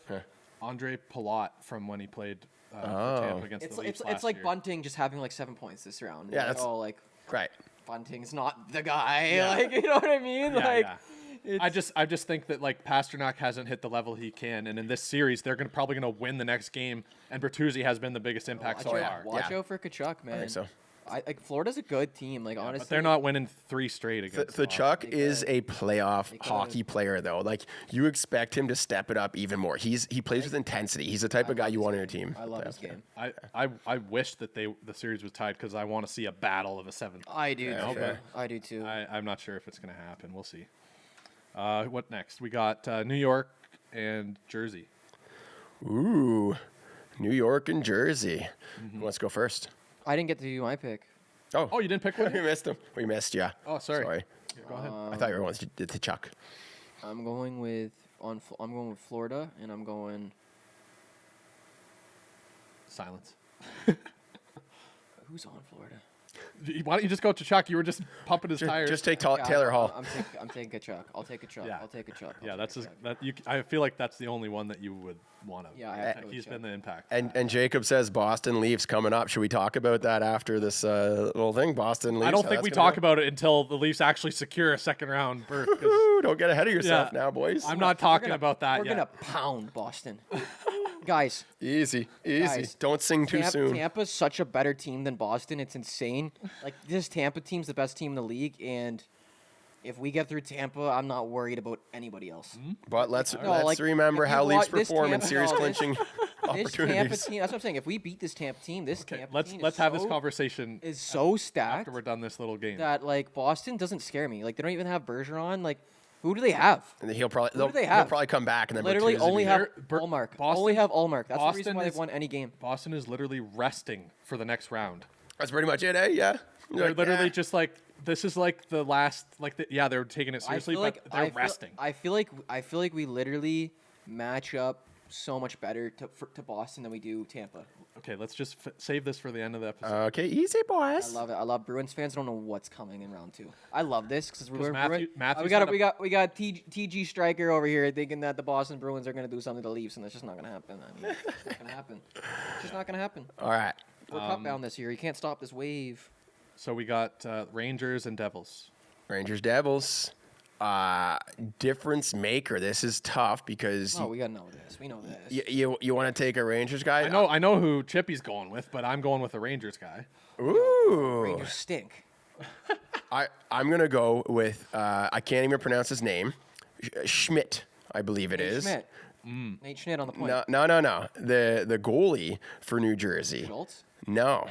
Andre Palat from when he played for Tampa against
It's
the Leafs
it's
last
like
year.
Bunting just having like 7 points this round.
Yeah,
Like,
that's-
oh like
Right.
Bunting's not the guy.
Yeah.
Like you know what I mean?
Yeah,
like
yeah.
it's,
I just think that like Pasternak hasn't hit the level he can, and in this series they're probably gonna win the next game, and Bertuzzi has been the biggest impact so far.
watch out for Tkachuk, man.
I think so.
Like Florida's a good team. Like honestly,
But they're not winning 3 straight against.
The
Boston.
Chuck
They
is
could.
a playoff
They could.
hockey player, though. Like you expect him to step it up even more. He plays with intensity. He's the type of guy you want on your team.
I love this game.
I wish that the series was tied because I want to see a battle of a 7th.
I do.
Yeah,
too.
fair.
I do too.
I'm not sure if it's gonna happen. We'll see. What next? We got New York and Jersey.
Ooh, New York and Jersey. Let's go first.
I didn't get to do my pick.
Oh, you didn't pick one?
we missed him. We missed you.
Oh, sorry.
Sorry.
Go ahead.
I thought you were going to Chuck.
I'm going with I'm going with Florida, and I'm going.
Silence.
Who's on Florida?
Why don't you just go to Chuck? You were just pumping his tires.
Just take
Yeah,
Taylor Hall.
I'm taking Tkachuk. I'll take Tkachuk.
Yeah.
I'll take Tkachuk.
Yeah, that's just, that. I feel like that's the only one that you would want to.
Yeah, I have to go with
He's
Chuck.
been the impact.
And Jacob says Boston Leafs coming up. Should we talk about that after this little thing? Boston Leafs.
I don't
how
think
that's
we
gonna
talk
go?
about it until the Leafs actually secure a second round berth. 'cause
Ooh, don't get ahead of yourself
Yeah.
now, boys.
I'm not talking about that
We're
yet.
gonna pound Boston, guys.
Easy.
Guys,
Don't sing too soon.
Tampa's such a better team than Boston. It's insane. Like this Tampa team's the best team in the league, and if we get through Tampa, I'm not worried about anybody else.
But let's
like,
remember
if you
how Leafs
this
perform in
Tampa-
series
no,
clinching
This Tampa
opportunities.
team. That's what I'm saying. If we beat this Tampa team,
Okay,
Tampa
let's
team
have
is
this
so-
conversation
is so stacked
after we're done this little game.
that like Boston doesn't scare me. Like they don't even have Bergeron. Like who do they have?
And he'll probably
Who do they
he'll
have?
probably come back and then
Literally
Bertuzzi will
only
be
have
there.
Allmark.
Boston-
Only have Allmark. That's the reason
Boston
why they've
is-
won any game.
Boston is literally resting for the next round.
That's pretty much it, eh? Yeah.
They're
Like,
literally
yeah.
just like this is like the last yeah, they're taking it seriously, but they're resting.
I feel like we literally match up so much better to Boston than we do Tampa.
Okay, let's just save this for the end of the episode.
Okay, easy,
I
boys.
love it. I love Bruins fans. Don't know what's coming in round 2. I love this because
Matthews
we got TG Striker over here thinking that the Boston Bruins are gonna do something to the Leafs, and that's just not gonna happen. I mean, it's not gonna happen. It's just not gonna happen.
All right.
We're cup bound this year. You can't stop this wave.
So we got Rangers and Devils.
Rangers Devils. Difference maker. This is tough because
Oh, we gotta know this. We know this.
you want to take a Rangers guy?
I know who Chippy's going with, but I'm going with the Rangers guy.
Ooh.
Rangers stink.
I'm gonna go with I can't even pronounce his name. Schmidt, I believe it is.
Schmidt. Nate Schmidt on the point.
No. The goalie for New Jersey.
Schultz?
No.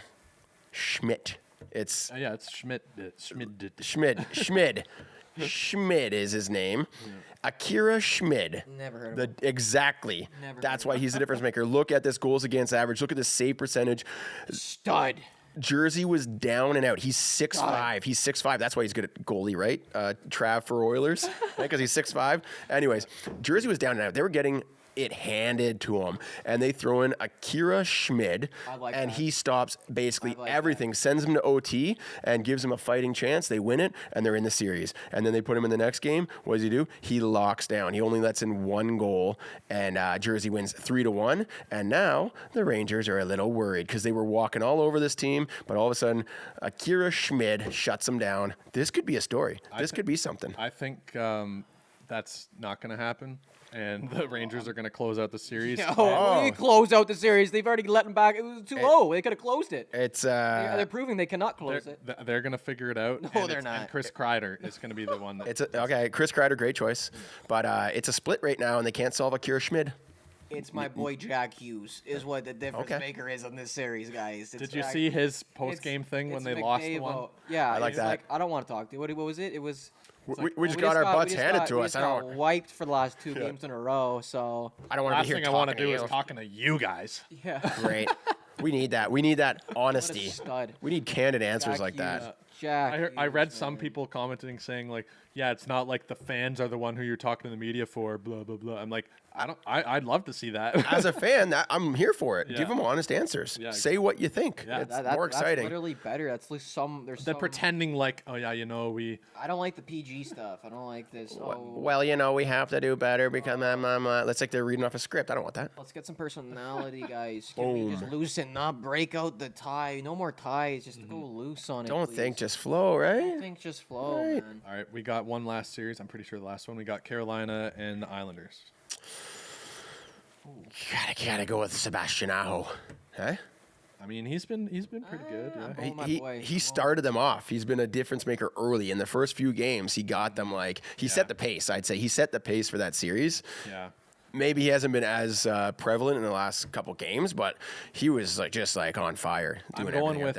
Schmidt. It's
Yeah, it's Schmidt.
Schmid. Schmid is his name. Akira Schmid.
Never heard of him.
Exactly.
Never
That's
heard
why he's the difference maker. Look at this goals against average. Look at the save percentage.
Stud.
Jersey was down and out. He's 6'5". He's 6'5". That's why he's good at goalie, right? Trav for Oilers, right? Because he's 6'5". Anyways, Jersey was down and out. They were getting it handed to him, and they throw in Akira Schmid, and he stops basically everything, sends him to OT, and gives him a fighting chance. They win it, and they're in the series. And then they put him in the next game. What does he do? He locks down. He only lets in one goal, and Jersey wins 3-1. And now the Rangers are a little worried because they were walking all over this team, but all of a sudden, Akira Schmid shuts them down. This could be a story. This could be something.
I think that's not going to happen. And the Rangers are going to close out the series.
We closed out the series. They've already let them back. It was 2-0. They could have closed it.
It's
They're proving they cannot close it.
They're going to figure it out.
No, they're not.
And Chris Kreider is going to be the one.
okay. Chris Kreider, great choice, but it's a split right now, and they can't solve Akira Schmid.
It's my boy Jack Hughes is what the difference maker is on this series, guys.
Did you see his post-game thing when they lost the one?
Yeah,
I like that.
I don't want to talk to you. What was it? It was...
We just got our butts handed to us.
We just got wiped for the last 2 games in a row, so...
I don't want to be here
Last thing I want to
talking
do is talking to you guys.
Yeah.
Great. We need that. We need that honesty.
Stud.
We need candid answers
Jack
like
Hughes.
that.
Jack
I read
Hughes,
some
man.
people commenting saying like, yeah, it's not like the fans are the one who you're talking to the media for, blah blah blah. I'm like, I'd love to see that.
As a fan, I'm here for it.
Yeah.
Give them honest answers.
Yeah,
Say what you think.
Yeah.
It's more exciting.
That's literally better. That's at least some. There's
They're
some,
pretending like, oh yeah, we.
I don't like the PG stuff. I don't like this.
Well, we have to do better because that's like they're reading off a script. I don't want that.
Let's get some personality, guys. Can we just loosen up, break out the tie? No more ties. Just go loose on it.
Don't
please.
think, just flow, right?
Don't think, just flow,
Right.
man.
All right, we got one last series. I'm pretty sure the last one we got Carolina and the Islanders.
Gotta go with Sebastian Aho. Huh?
I mean, he's been pretty good. Yeah.
Oh, my boy.
He started them off. He's been a difference maker early. In the first few games, he got them he set the pace, I'd say. He set the pace for that series.
Yeah.
Maybe he hasn't been as prevalent in the last couple games, but he was just on fire.
I'm going with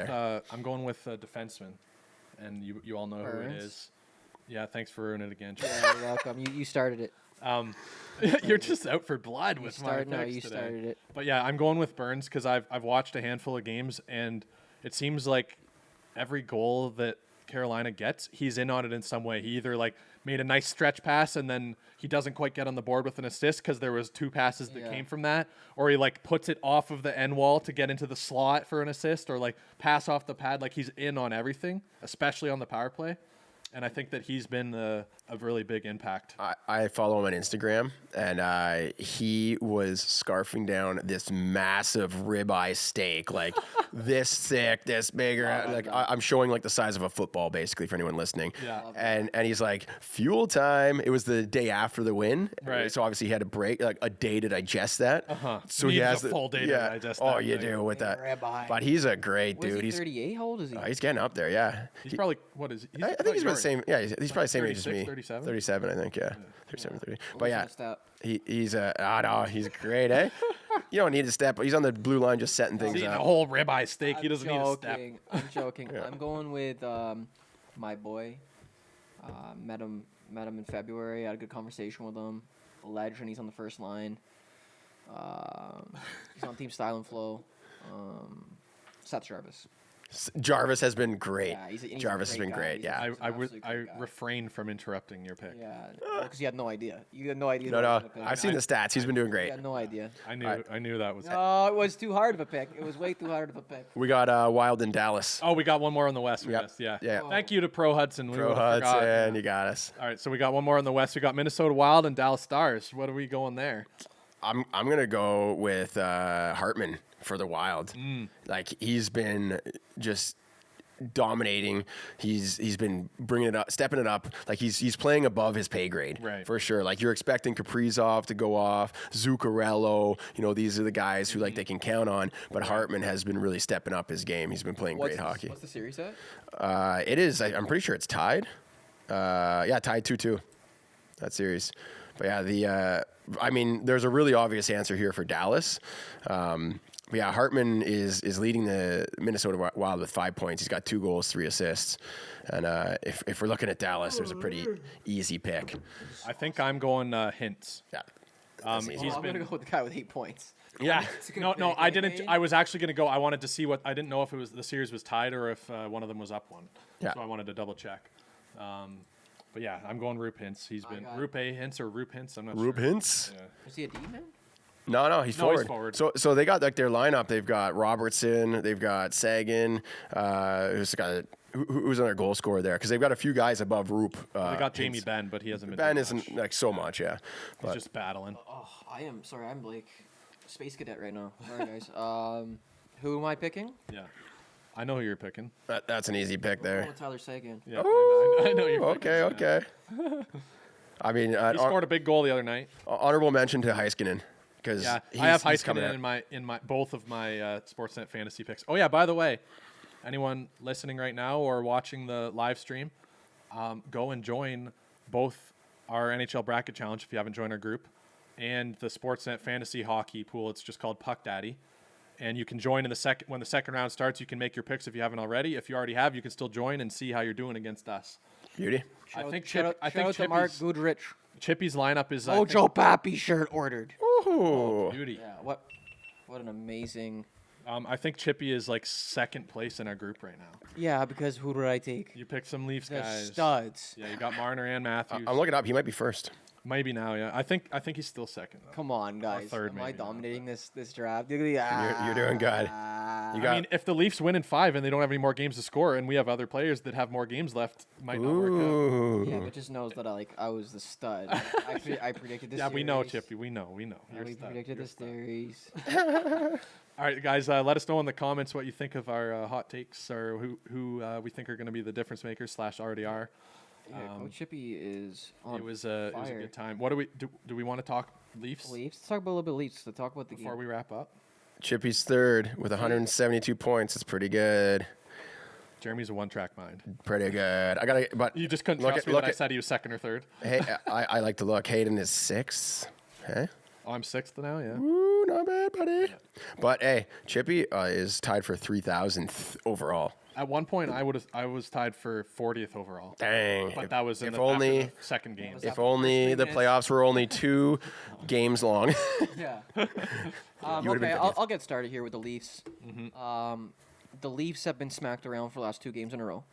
a defenseman, and you all know who it
Burns?
is. Yeah, thanks for ruining it again.
Yeah, you're welcome. You started it.
You're just out for blood with my picks
you
today.
started it.
But yeah, I'm going with Burns because I've watched a handful of games, and it seems like every goal that Carolina gets, he's in on it in some way. He either made a nice stretch pass and then he doesn't quite get on the board with an assist because there was 2 passes that came from that, or he puts it off of the end wall to get into the slot for an assist, or pass off the pad. He's in on everything, especially on the power play. And I think that he's been a really big impact.
I follow him on Instagram, and he was scarfing down this massive ribeye steak, this thick, this bigger. I'm showing the size of a football, basically, for anyone listening.
Yeah.
And he's like, fuel time. It was the day after the win,
Right.
So obviously he had a break, a day to digest that. So he
Needs
has
a full day to digest
Oh,
that
you
thing.
do with that.
Ribeye.
But he's a great
What is
dude.
he, 38? How old is he?
He's getting up there, yeah.
He's probably, what is he?
I think he's about the same. Yeah, he's probably the same age as
36,
me.
37?
37, I think. Yeah, 37, 30. But
What's
yeah,
that stat?
he's great, eh? You don't need to step. He's on the blue line, just setting things
He's eating a
up.
whole ribeye steak. He
I'm
doesn't need a step.
joking. I'm joking. I'm going with my boy. Met him in February. Had a good conversation with him. A legend. He's on the first line. He's on Team Style and Flow. Seth Jarvis.
Jarvis has been great.
Yeah, he's a
Jarvis has
great
been
guy.
great.
He's
Yeah.
a-
I
absolutely great guy.
refrain from interrupting your pick.
Yeah, because you had no idea. You had no idea.
No,
that I
no.
was gonna pick.
I've seen the stats. He's been doing
You
great.
had no idea.
I knew that was.
No, it was too hard of a pick. It was way too hard of a pick.
We got Wild in Dallas.
Oh, we got one more on the West.
Yep.
Yes, yeah.
Yeah.
Thank you to Pro Hudson. We
Pro
would've forgot.
Hudson, you got us.
All right, so we got one more on the West. We got Minnesota Wild and Dallas Stars. What are we going there?
I'm gonna go with Hartman for the Wild. He's been just dominating. He's been bringing it up, stepping it up. He's playing above his pay grade,
Right.
For sure. You're expecting Kaprizov to go off, Zuccarello. These are the guys who they can count on. But Hartman has been really stepping up his game. He's been playing great hockey.
What's the series at?
It is. I'm pretty sure it's tied. Tied 2-2. That series. But yeah, I mean, there's a really obvious answer here for Dallas. But yeah, Hartman is leading the Minnesota Wild with 5 points. He's got 2 goals, 3 assists. And if we're looking at Dallas, there's a pretty easy pick.
I think I'm going Hintz.
Yeah.
I'm going to go with the guy with 8 points.
Yeah.
good
No,
pick,
I
eh,
didn't.
Wayne?
I was actually going to go. I wanted to see what. I didn't know if it was the series was tied or if one of them was up one.
Yeah.
So I wanted to double check. But yeah, I'm going Roop Hintz. He's been
got-
Roop A Hintz or Roop Hintz. I'm not
Rube
sure.
Hintz?
Yeah.
Is he a D man?
No, he's forward.
forward.
So they got like their lineup. They've got Robertson. They've got Sagan. Who's on their goal scorer there? Because they've got a few guys above Roop.
They got Jamie
Hintz.
Ben, but he hasn't been.
Ben
doing
isn't
much.
like so much, yeah.
He's
But
just battling.
Oh, I am sorry. I'm like space cadet right now. Sorry, guys. Who am I picking?
Yeah. I know who you're picking.
that's an easy pick
I'm
there.
going with Tyler Sagan.
Yeah.
Ooh,
I know you're picking.
okay. I mean,
He scored a big goal the other night.
honorable mention to Heiskanen because
Yeah, I have
he's coming
Heiskanen
out.
in my both of my Sportsnet fantasy picks. Oh yeah, by the way, anyone listening right now or watching the live stream, go and join both our NHL bracket challenge if you haven't joined our group, and the Sportsnet fantasy hockey pool. It's just called Puck Daddy, and you can join in the second when the second round starts. You can make your picks if you haven't already. If you already have, you can still join and see how you're doing against us.
Beauty.
I think
shout out to Mark Goodrich.
Chippy's lineup is I
Oh,
think-
Joe Pappy shirt ordered.
Ooh.
Beauty.
Yeah, what an amazing.
I think Chippy is like second place in our group right now.
Yeah, because who did I take?
You picked some Leafs
The
guys.
studs.
Yeah, you got Marner and Matthews.
I'm looking up. He might be first.
Maybe now, yeah. I think he's still second. Though.
Come on, guys.
third,
Am I
maybe not,
dominating this draft?
You're doing good. You got
I mean, if the Leafs win in 5 and they don't have any more games to score, and we have other players that have more games left, it might not work out.
Ooh.
Yeah, but just knows that I was the stud. I predicted this.
Yeah, we know,
series.
Chippy. We know.
Yeah,
You're
we
a stud.
predicted
You're a
this
stud.
series.
All right, guys, let us know in the comments what you think of our hot takes or who we think are going to be the difference makers / RDR.
Yeah, Coach Chippy is on
It was a
fire.
good time. What do we want to talk Leafs
Leafs. Let's talk about a little bit of Leafs. Let's talk about the
before
game.
we wrap up?
Chippy's third with 172 points. It's pretty good.
Jeremy's a one-track mind.
Pretty good. I gotta, but
You just couldn't
look
trust
at-
me
look
that I
at-
said he was second or third.
hey, I like to look. Hayden is sixth. Hey,
Oh, I'm sixth now. Yeah.
ooh, not bad, buddy. But hey, Chippy is tied for 3,000th overall.
At one point, I was tied for 40th overall.
Dang.
But that was
if
after
only
the second game.
Was
if
that
only
first
the
3
playoffs were only 2 games long.
Yeah.
would've been
Okay,
50th.
I'll get started here with the Leafs. The Leafs have been smacked around for the last 2 games in a row.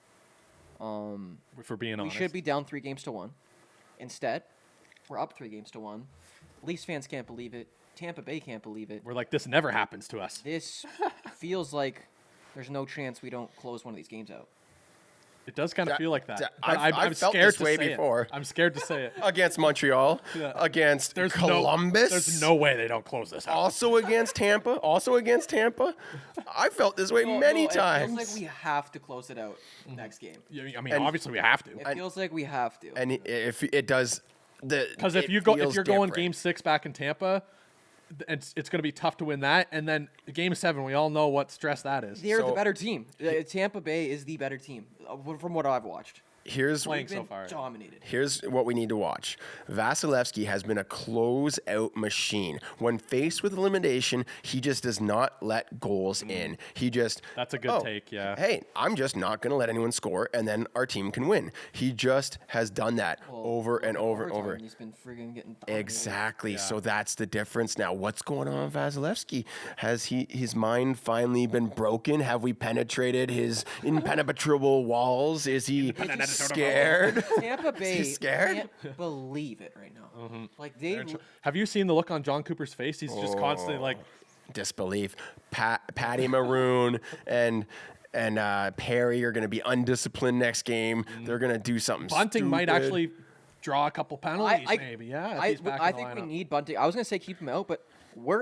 For being
We
honest.
should be down 3 games to 1. Instead, we're up 3 games to 1. Leafs fans can't believe it. Tampa Bay can't believe it.
We're like, this never happens to us.
This feels like there's no chance we don't close one of these games out.
It does kind of feel like that.
that-
But
I've
I'm
felt
scared
this
to
way
say
before.
It. I'm scared to say it.
Against Montreal,
Yeah.
against
There's
Columbus,
there's no way they don't close this out.
also against Tampa, I felt this way many times.
It feels like we have to close it out next game.
Yeah, I mean,
And-
obviously we have to.
It feels like we have to.
And if it does,
Because if
it
you're
feels
going
different.
Game 6 back in Tampa, it's going to be tough to win that. And then Game 7, we all know what stress that is.
They're the
So-
better team. Tampa Bay is the better team from what I've watched.
here's
Playing
We've been
so far.
dominated.
Here's what we need to watch. Vasilevsky has been a close-out machine. When faced with elimination, he just does not let goals in. He just...
That's a good take, yeah.
Hey, I'm just not going to let anyone score, and then our team can win. He just has done that over and over and over.
He's been friggin' getting dominated.
Exactly. So that's the difference now. What's going on with Vasilevsky? Has his mind finally been broken? Have we penetrated his impenetrable walls? Is he scared?
Tampa Bay
scared?
can't believe it right now. Like they,
Have you seen the look on John Cooper's face? He's just constantly like,
Disbelief. Patty Maroon and Perry are going to be undisciplined next game. They're going to do something
Bunting might
stupid.
actually draw a couple penalties, maybe. Yeah, if he's back
I
in the
think we
lineup.
need Bunting. I was gonna say keep him out, but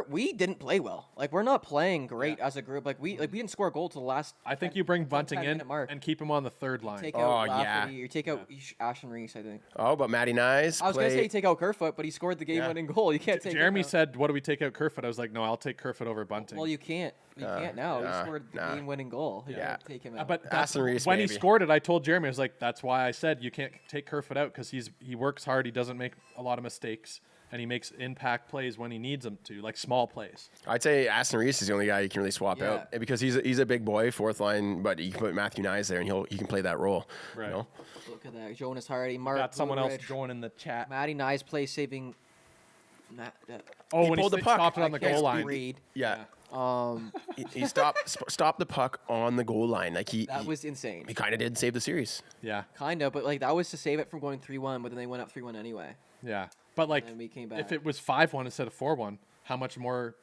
we didn't play well. Like we're not playing great as a group. Like we didn't score a goal till the last.
I think you bring Bunting in
10-minute mark.
and keep him on the third line.
Take
Oh,
out
yeah.
Lafferty, or take out Ashton Reese. I think.
Oh, but Matty Nyes
I was gonna say
played-
take out Kerfoot, but he scored the game-winning goal. You can't take.
Jeremy
him out.
said, "What do we take out Kerfoot?" I was like, "No, I'll take Kerfoot over Bunting."
Well, you can't. You can't now. He scored the
nah.
game-winning goal. You
Yeah.
can't take him out.
But that's,
Aston Reese,
when
maybe.
he scored it, I told Jeremy, I was like, "That's why I said you can't take Kerfoot out because he works hard. He doesn't make a lot of mistakes, and he makes impact plays when he needs them to, like small plays.
I'd say Aston Reese is the only guy you can really swap
Yeah.
out because he's a big boy, fourth line, but you can put Matthew Nyes there and he can play that role.
Right.
You know?
Look at that. Jonas Hardy, Mark
Got someone else
Goodrich,
joining the chat.
Matty Nyes play saving.
Oh,
He
when
pulled the puck.
stopped it on the
I can't
goal line.
read.
Yeah.
Um,
He stopped the puck on the goal line. Like
that was insane.
he kind of did save the series.
Yeah,
Kind of, but like that was to save it from going 3-1, but then they went up 3-1 anyway.
yeah. But like,
And we came back.
if it was 5-1 instead of 4-1, how much more?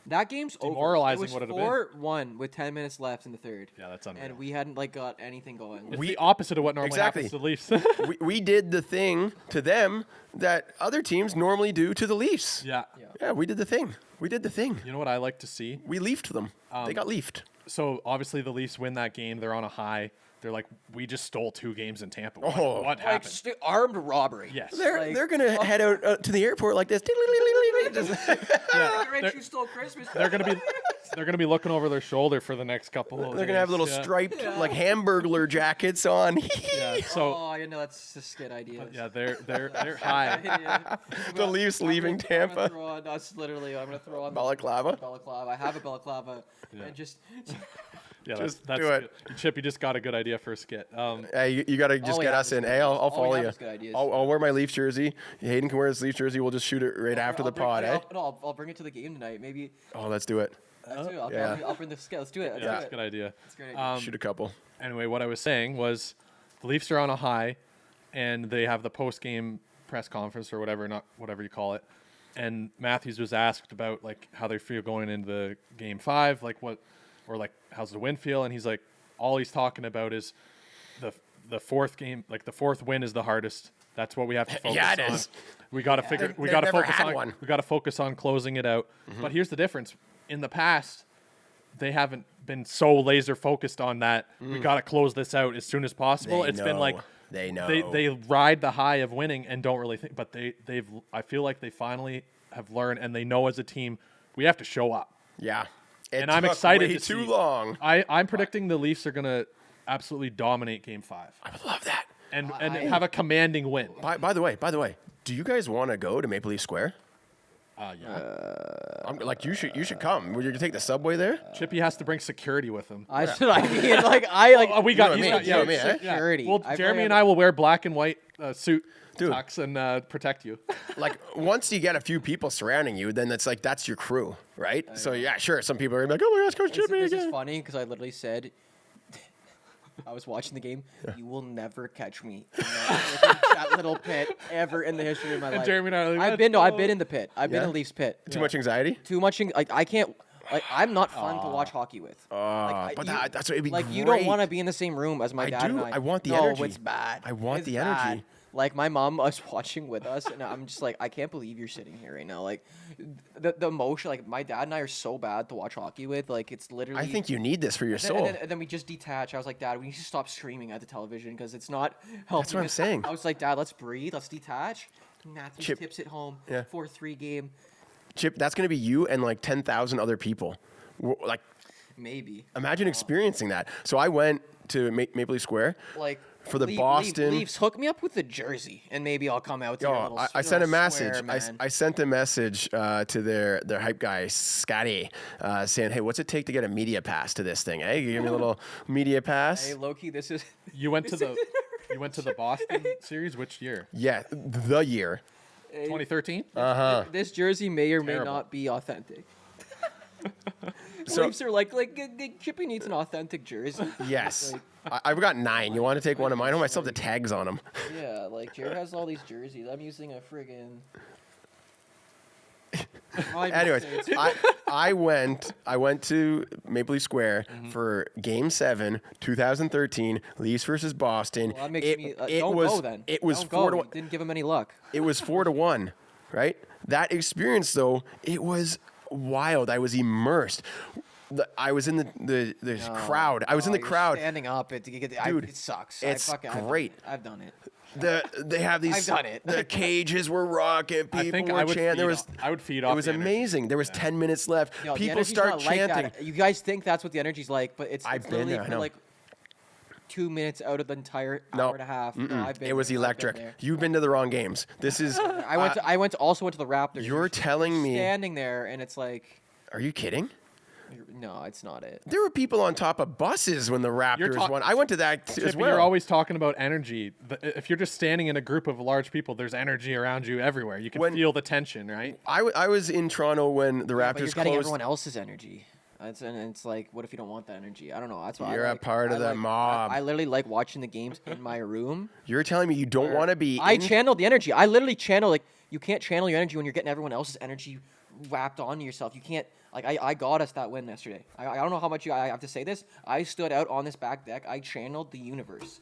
That game's over.
Demoralizing
It was
would it have been.
4-1 with 10 minutes left in the third.
Yeah, that's unreal.
And we hadn't like got anything going.
It's the opposite of what normally
Exactly.
happens to the Leafs.
we did the thing to them that other teams normally do to the Leafs.
yeah.
Yeah, we did the thing. We did the thing.
You know what I like to see?
We leafed them. They got leafed.
So obviously the Leafs win that game. They're on a high. They're like, we just stole 2 games in Tampa. What,
Oh.
what
Like
happened?
armed robbery.
Yes.
They're gonna head out to the airport like this.
Rich, you stole Christmas.
They're gonna be looking over their shoulder for the next couple of
They're gonna have little
days.
striped like Hamburglar jackets on.
Yeah. So
Oh, I know that's just good idea.
yeah, they're high.
The Leafs leaving Tampa.
That's literally. I'm gonna throw on
Balaclava?
Balaclava. I have a balaclava. And just.
Yeah,
Just
that's
do it.
good. Chip, you just got a good idea for a skit.
Hey, you gotta just
we
get
have
us
is
in.
good
Hey, I'll
ideas. All we
follow
have
you.
is good ideas.
I'll wear my Leafs jersey. Hayden can wear his Leafs jersey. We'll just shoot it right after the pod, eh?
I'll bring it to the game tonight. Maybe.
Oh, let's do it.
Let's do it.
Yeah.
I'll bring the skit. Let's do it. Let's
Yeah,
do
that's a
it.
good idea.
That's a great idea.
Shoot a couple.
Anyway, what I was saying was the Leafs are on a high, and they have the post-game press conference or whatever, not whatever you call it. And Matthews was asked about like how they feel going into the game 5, like what, or like how's the win feel, and he's like, all he's talking about is the fourth game, like the fourth win is the hardest. That's what we have to focus
Yeah, it
on.
is.
We got to figure. We
They've
got to
never
focus
had
on.
one.
We got to focus on closing it out. But here's the difference. In the past, they haven't been so laser focused on that. We got to close this out as soon as possible.
They
It's been like
They know.
they ride the high of winning and don't really think. But they've. I feel like they finally have learned, and they know as a team we have to show up.
Yeah. It
And I'm
took
excited
way
to
too
see.
long.
I'm predicting the Leafs are gonna absolutely dominate Game 5
I would love that.
and have a commanding win.
By the way, do you guys want to go to Maple Leaf Square?
Yeah.
Like you should come. Would you take the subway there?
Chippy has to bring security with him.
I should. I mean, like I like.
Oh, we got.
You
He's
know
got
what I mean, eh?
security.
Well,
I
Jeremy
probably
and
have-
I will wear black and white suit
Dude.
tux and protect you.
Like once you get a few people surrounding you, then it's like that's your crew, right? So yeah, sure. Some people are gonna be like, "Oh my gosh, Coach Chippy
This is
again."
funny because I literally said. I was watching the game. You will never catch me in that little pit ever in the history of my life.
Jeremy and I are like,
I've
"Let's
been. No, I've
go."
been in the pit. I've been
Yeah?
in Leafs pit.
Too much anxiety.
Too much. Like I can't. Like I'm not fun to watch hockey with. Like,
But
you-
that's what it'd be
like
great.
you don't want to be in the same room as my
I
dad
do.
and I.
I want the
no,
energy.
it's bad.
I want
It's
the
bad.
energy.
Like my mom was watching with us, and I'm just like, I can't believe you're sitting here right now. Like, the emotion. Like my dad and I are so bad to watch hockey with. Like it's literally.
I think you need this for your
And
soul.
then we just detach. I was like, Dad, we need to stop screaming at the television because it's not helping.
what I'm
us."
saying.
I was like, Dad, let's breathe. Let's detach. Matthews
Chip.
tips it home.
Yeah.
4-3 game.
Chip, that's gonna be you and like 10,000 other people. Like,
Maybe.
imagine experiencing that. So I went to Maple Leaf Square.
Like
For the Boston-
Leafs, hook me up with the jersey, and maybe I'll come out to your
Yo,
little.
I sent a
little
message.
Square, man.
I sent a message to their hype guy Scotty, saying, "Hey, what's it take to get a media pass to this thing? Hey, you give me a little media pass."
Hey, Loki, this is.
You went to the Boston series. Which year?
Yeah, the year.
2013.
This jersey may or may
Terrible.
not be authentic.
So-
Leafs are like Chippy needs an authentic jersey.
Yes, I've got 9. You want to take one of mine home? I still have the tags on them.
Yeah, like Jared has all these jerseys. I'm using a friggin'.
Anyways, I went to Maple Leaf Square for Game 7, 2013, Leafs versus Boston.
Well, that makes
it,
me.
it
Don't
was
go then.
it was
Don't
4 to
go.
1.
Didn't give him any luck.
It was 4-1, right? That experience though, it was wild. I was immersed. I was in the crowd. I was in the
you're
crowd.
Standing up, it sucks.
it's great.
I've done it.
They have these.
I've done it.
The cages were rocking.
I
People
think
were
I would
chanting.
I would feed
It
off.
was
the energy.
amazing. There was 10 minutes left.
No, the
People
energy's
start
not like
chanting.
that. You guys think that's what the energy's like, but it's
I've been
literally
there, I
for
know.
like 2 minutes out of the entire hour and a half. No, I've been
It was
there. I've been
electric.
there.
You've been to the wrong games. This is.
I also went to the Raptors.
You're telling me.
Standing there, and it's like.
Are you kidding?
No, it's not it.
There were people on top of buses when the Raptors won. I went to that as well.
You're always talking about energy. If you're just standing in a group of large people, there's energy around you everywhere. You can feel the tension, right?
I was in Toronto when the Raptors
But you're getting
closed.
everyone else's energy. And it's like, what if you don't want that energy? I don't know. That's why
You're a part of the mob.
I literally like watching the games in my room.
You're telling me you don't want to be.
I channel the energy. I literally channel, like, you can't channel your energy when you're getting everyone else's energy wrapped onto yourself. You can't. Like, I got us that win yesterday. I don't know how much I have to say this. I stood out on this back deck. I channeled the universe.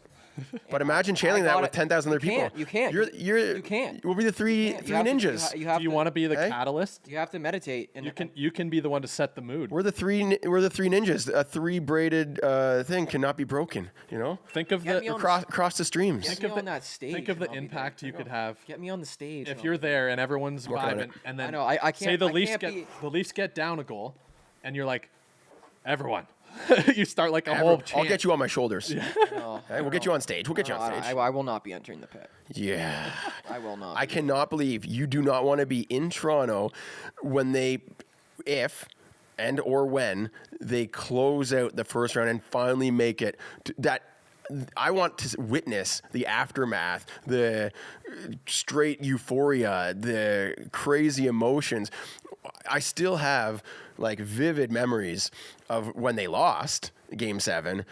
But imagine channeling that with 10,000 other people.
You can't.
You
can't.
We'll be the three ninjas.
Do you want to be the catalyst?
You have to meditate. And
you can be the one to set the mood.
We're the three ninjas. A three braided thing cannot be broken. You know.
Think of
across the streams.
Get me on that stage.
Think of the impact you could have.
Get me on the stage.
If you're there and everyone's vibing, and then I can't, say the Leafs get down a goal, and you're like, everyone. You start like a whole chant.
I'll get you on my shoulders.
No,
we'll get you on stage. We'll get you on stage.
I will not be entering the pit.
Yeah.
I will not.
I cannot believe you do not want to be in Toronto when when they close out the first round and finally make it. I want to witness the aftermath, the straight euphoria, the crazy emotions. I still have like vivid memories of when they lost Game 7.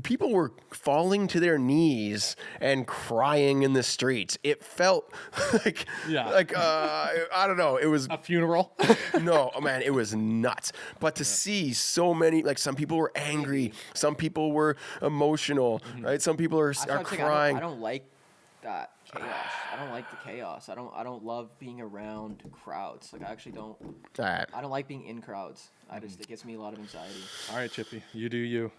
People were falling to their knees and crying in the streets. It felt like, I don't know. It was
a funeral.
No, man, it was nuts. But to see so many, like some people were angry, some people were emotional, right? Some people are crying.
I don't like that chaos. I don't like the chaos. I don't love being around crowds. Like I actually don't. I don't like being in crowds. It gets me a lot of anxiety.
All right, Chippy, you do you.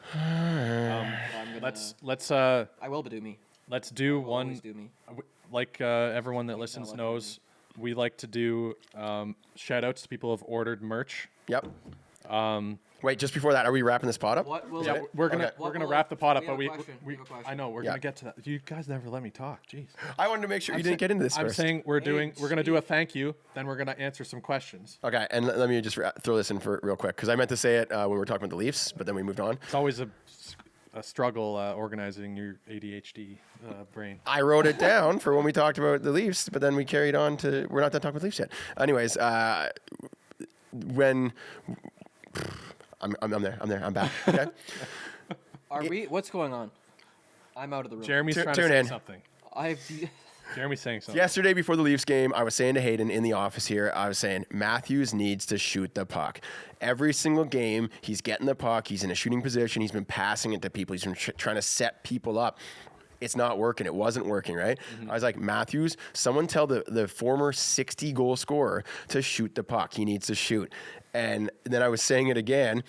Let's.
I will do me.
Let's do one.
Always do me.
Like everyone that listens knows, we like to do shout outs to people who have ordered merch.
Yep. Wait, just before that, are we wrapping this pot up?
We're gonna wrap the pot up, but I know we're
Yeah.
gonna get to that. You guys never let me talk. Jeez.
I wanted to make sure you didn't get into this
I'm
first.
saying we're gonna do a thank you, then we're gonna answer some questions.
Okay, and let me just throw this in for real quick because I meant to say it when we were talking about the Leafs, but then we moved on.
It's always a struggle organizing your ADHD brain.
I wrote it down for when we talked about the Leafs, but then we carried on to we're not done talking about the Leafs yet. Anyways, when I'm there. I'm back. Okay.
Are we? What's going on? I'm out of the room.
Jeremy's trying to
turn
say
in.
something.
I've.
Jeremy's saying something.
Yesterday before the Leafs game, I was saying to Hayden in the office here, I was saying Matthews needs to shoot the puck. Every single game, he's getting the puck. He's in a shooting position. He's been passing it to people. He's been trying to set people up. It's not working. It wasn't working, right? I was like, Matthews, someone tell the former 60-goal scorer to shoot the puck. He needs to shoot. And then I was saying it again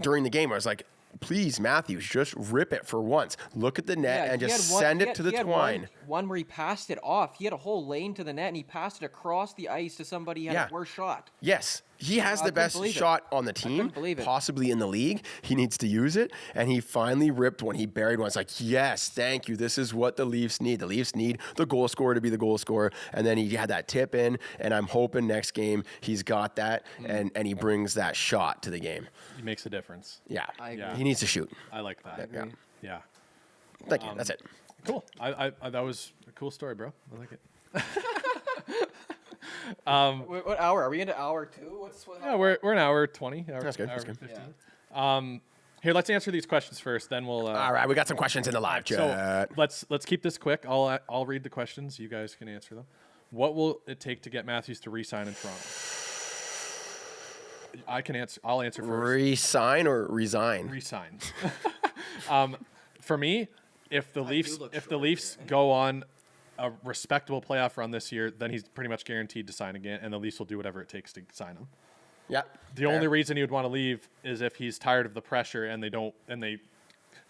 during the game. I was like, please, Matthews, just rip it for once. Look at the net and just send it to the twine.
One where he passed it off. He had a whole lane to the net, and he passed it across the ice to somebody who had a worse shot.
Yes. He has the best shot on the team, possibly in the league. He needs to use it, and he finally ripped one. He buried one. It's like, yes, thank you. This is what the Leafs need. The Leafs need the goal scorer to be the goal scorer, and then he had that tip in, and I'm hoping next game he's got that, and he brings that shot to the game.
He makes a difference.
Yeah.
I agree.
He needs to shoot.
I like that.
I agree.
Yeah.
Thank you. That's it.
Cool. I that was a cool story, bro. I like it.
What hour? Are we into hour 2?
We're an hour 20.
That's good.
Hour
That's good.
15. Yeah. Here, let's answer these questions first. Then we'll.
All right, we got some questions in the live chat.
So let's keep this quick. I'll read the questions. You guys can answer them. What will it take to get Matthews to re-sign in Toronto? I can answer. I'll answer first.
Re-sign or resign?
Resign. For me, if the Leafs go on a respectable playoff run this year, then he's pretty much guaranteed to sign again, and the Leafs will do whatever it takes to sign him.
Yeah.
The only reason he would want to leave is if he's tired of the pressure and they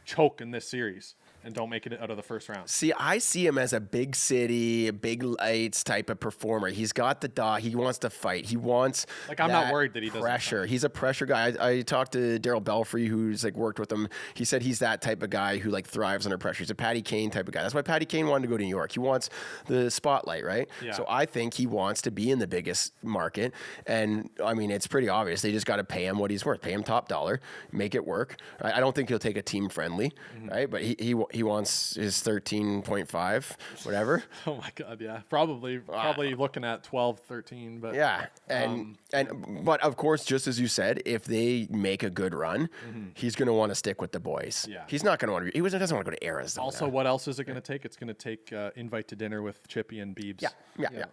choke in this series. and don't make it out of the first round.
See, I see him as a big city, big lights type of performer. He's got the dog. He wants to fight. He wants
I'm not worried that he doesn't
pressure.
fight.
He's a pressure guy. I talked to Daryl Belfry, who's like worked with him. He said he's that type of guy who like thrives under pressure. He's a Patty Kane type of guy. That's why Patty Kane wanted to go to New York. He wants the spotlight, right?
Yeah.
So I think he wants to be in the biggest market. And I mean, it's pretty obvious. They just got to pay him what he's worth. Pay him top dollar. Make it work. Right? I don't think he'll take a team friendly, right? But he wants his 13.5, whatever.
Oh my God, yeah. Probably looking at 12, 13, but
Yeah, but of course, just as you said, if they make a good run, he's going to want to stick with the boys.
Yeah.
He's not going to want to. He doesn't want to go to Arizona.
also, what else is it going to take? It's going to take invite to dinner with Chippy and Beebs.
Yeah.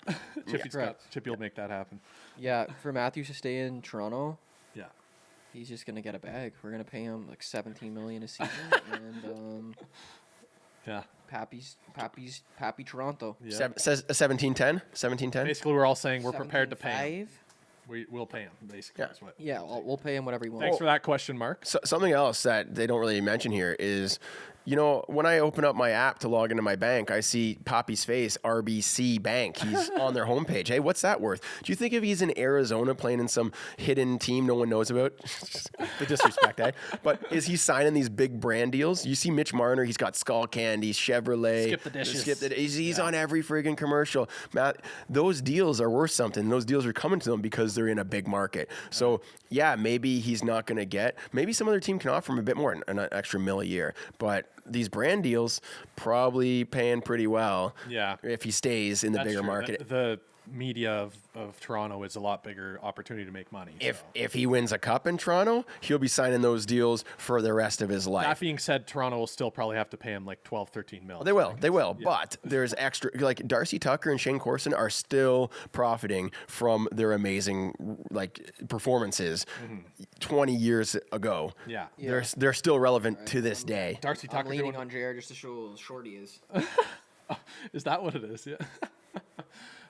Chippy will make that happen.
Yeah, for Matthews to stay in Toronto,
Yeah.
he's just gonna get a bag. We're gonna pay him like $17 million a season, and
Yeah.
Pappy Toronto.
Yeah.
Says 17-10.
Basically, we're all saying we're prepared to pay him.
17.5?
We'll pay him, basically.
Yeah.
Is what-
Yeah, we'll pay him whatever he wants.
Thanks for that question, Mark.
So, something else that they don't really mention here is, you know, when I open up my app to log into my bank, I see Poppy's face, RBC Bank. He's on their homepage. Hey, what's that worth? Do you think if he's in Arizona playing in some hidden team no one knows about? The disrespect, eh? But is he signing these big brand deals? You see Mitch Marner, he's got Skull Candy, Chevrolet.
Skip the dishes.
He's on every friggin' commercial. Matt, those deals are worth something. Those deals are coming to them because they're in a big market. So, yeah, maybe he's not going to get, maybe some other team can offer him a bit more, an extra $1 million a year. But these brand deals probably paying pretty well.
Yeah.
If he stays in the
That's
bigger
true.
market.
The media of Toronto is a lot bigger opportunity to make money.
If he wins a cup in Toronto, he'll be signing those deals for the rest of his life.
That being said, Toronto will still probably have to pay him like 12, 13 mil.
They will. But there's extra, like Darcy Tucker and Shane Corson are still profiting from their amazing like performances 20 years ago.
Yeah.
They're still relevant to this day.
Darcy
I'm
Tucker
leaning
doing,
on JR just to show how short he is.
is that what it is? Yeah.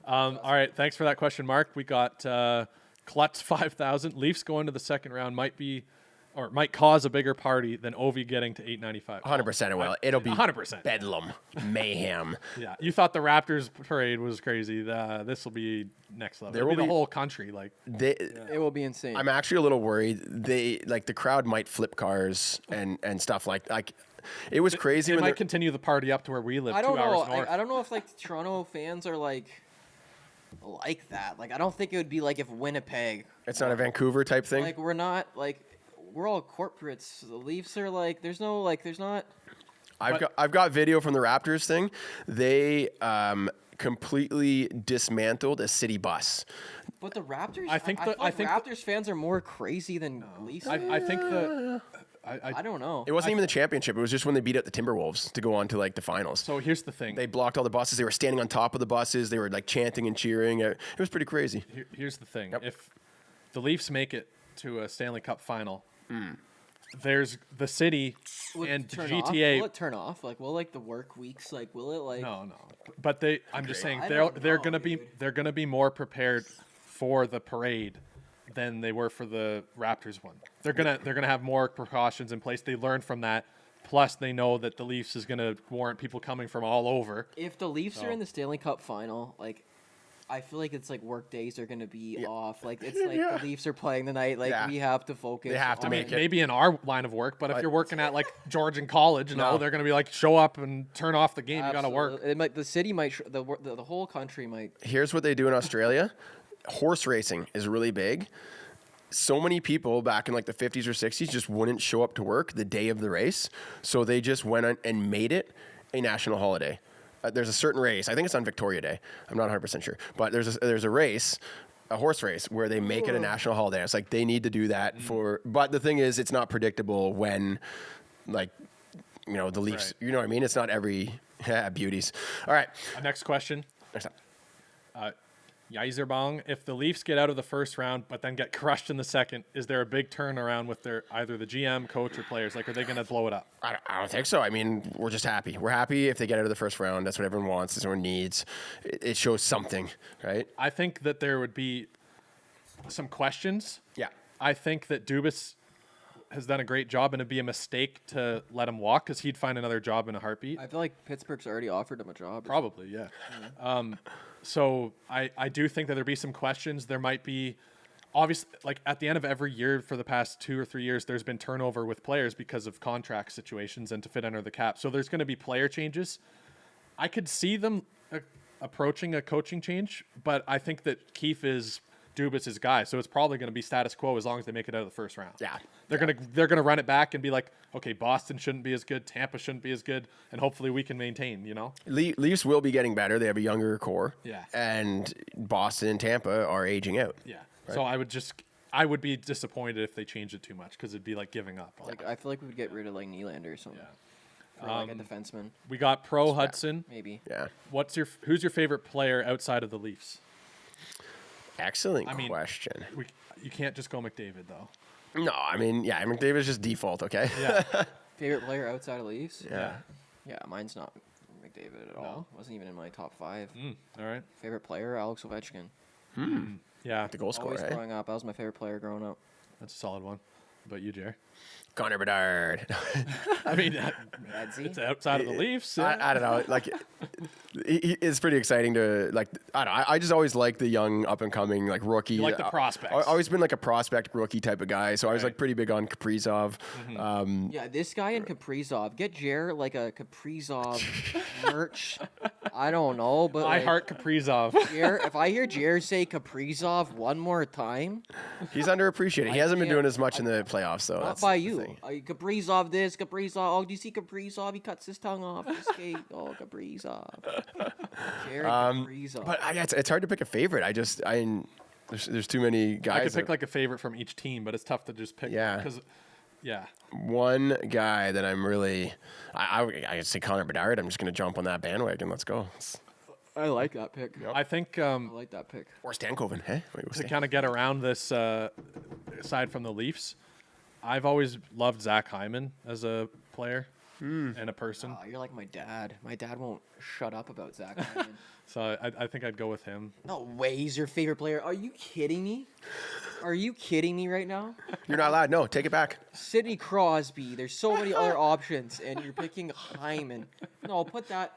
All right. Thanks for that question, Mark. We got Klutz 5,000. Leafs going to the second round might cause a bigger party than Ovi getting to 895.
100% it will. It'll be
100%.
bedlam, mayhem.
Yeah. You thought the Raptors parade was crazy. This will be next level. It'll be the whole country. Like
It will be insane.
I'm actually a little worried. The crowd might flip cars and stuff like. It was crazy
they
when
might continue the party up to where we live.
I don't
2 hours
know.
north.
I don't know if like Toronto fans are like that. Like I don't think it would be like if Winnipeg.
It's not a Vancouver type thing.
Like we're not like we're all corporates. The Leafs are like there's not.
I've got video from the Raptors thing. They completely dismantled a city bus.
But the Raptors,
I think
Raptors fans are more crazy than Leafs.
I think that.
I don't know.
It wasn't even the championship. It was just when they beat up the Timberwolves to go on to like the finals.
So here's the thing.
They blocked all the buses. They were standing on top of the buses. They were like chanting and cheering. It was pretty crazy.
Here's the thing.
Yep.
If the Leafs make it to a Stanley Cup final, there's the city
Will it
and
turn
GTA.
Off? Will it turn off? Like, will like the work weeks? Like, will it like?
No. But I'm just saying
I
they're
don't know,
gonna be
dude.
they're gonna be more prepared for the parade than they were for the Raptors one. They're gonna have more precautions in place. They learned from that. Plus, they know that the Leafs is gonna warrant people coming from all over.
If the Leafs are in the Stanley Cup final, like. I feel like it's like work days are gonna be off. Like it's like the Leafs are playing tonight. Like we have to focus.
They have to
on
make it.
Maybe in our line of work, but if you're working at like Georgian College, they're gonna be like, show up and turn off the game. You gotta work.
It might, the city might. The whole country might.
Here's what they do in Australia. Horse racing is really big. So many people back in like the 50s or 60s just wouldn't show up to work the day of the race. So they just went on and made it a national holiday. There's a certain race. I think it's on Victoria Day. I'm not 100% sure. But there's a race, a horse race, where they make it a national holiday. It's like they need to do that for... But the thing is, it's not predictable when, like, the Leafs...
Right.
You know what I mean? It's not every... beauties. All right.
Next question.
Next up.
Yzerbaum, if the Leafs get out of the first round but then get crushed in the second, is there a big turnaround with either the GM, coach, or players? Like, are they going to blow it up?
I don't think so. I mean, we're just happy. We're happy if they get out of the first round. That's what everyone wants. That's what everyone needs. It shows something, right?
I think that there would be some questions.
Yeah.
I think that Dubas has done a great job, and it'd be a mistake to let him walk because he'd find another job in a heartbeat.
I feel like Pittsburgh's already offered him a job.
Probably, yeah. So I do think that there'd be some questions. There might be, obviously, like at the end of every year for the past 2 or 3 years, there's been turnover with players because of contract situations and to fit under the cap. So there's going to be player changes. I could see them approaching a coaching change, but I think that Keefe is Dubas's guy, so it's probably going to be status quo as long as they make it out of the first round.
Yeah,
they're gonna run it back and be like, okay, Boston shouldn't be as good, Tampa shouldn't be as good, and hopefully we can maintain. You know,
Leafs will be getting better. They have a younger core.
Yeah.
And Boston and Tampa are aging out.
Yeah. Right? So I would be disappointed if they changed it too much because it'd be like giving up.
Like I feel like we would get rid of like Nylander or something.
Yeah.
For like a defenseman,
We got Hudson.
maybe.
Yeah.
Who's your favorite player outside of the Leafs?
Excellent question.
You can't just go McDavid though.
No, I mean, yeah, McDavid's just default, okay?
Yeah.
Favorite player outside of Leafs?
Yeah.
Yeah, mine's not McDavid at all. Wasn't even in my top 5.
All right.
Favorite player, Alex Ovechkin.
Yeah.
The goal scorer,
Always
eh?
growing up. That was my favorite player growing up.
That's a solid one. But you, Jer?
Connor Bedard.
I mean,
Edsy?
it's outside of the Leafs. Yeah.
I don't know. Like, it's pretty exciting to, like, I don't know. I just always like the young, up and coming, like, rookie.
You like the prospects.
I've always been like a prospect rookie type of guy. So I was
Right.
like pretty big on Kaprizov.
Yeah, this guy and Kaprizov. Get Jer like a Kaprizov merch. I don't know, but
I
like,
heart Kaprizov.
Jer, if I hear Jer say Kaprizov one more time,
He's underappreciated. He hasn't been
can't-
doing as much in the playoffs, though.
not
That's
by
the
you.
thing.
Kaprizov this, Kaprizov. Oh, do you see Kaprizov? He cuts his tongue off. His skate. Oh, Kaprizov. Jer Kaprizov.
But it's hard to pick a favorite. There's too many guys.
I could pick
that-
like a favorite from each team, but it's tough to just pick.
Yeah.
Because, yeah.
one guy that I'm really, I say Connor Bedard. I'm just gonna jump on that bandwagon. Let's go.
I like that pick.
I think
I like that pick.
Or Stankoven, hey? Wait,
to kind of get around this, aside from the Leafs, I've always loved Zach Hyman as a player and a person.
Oh, you're like my dad. My dad won't shut up about Zach Hyman.
So I think I'd go with him.
No way, he's your favorite player. Are you kidding me? Are you kidding me right now?
You're not allowed. No, take it back.
Sidney Crosby. There's so many other options, and you're picking Hyman. No, put that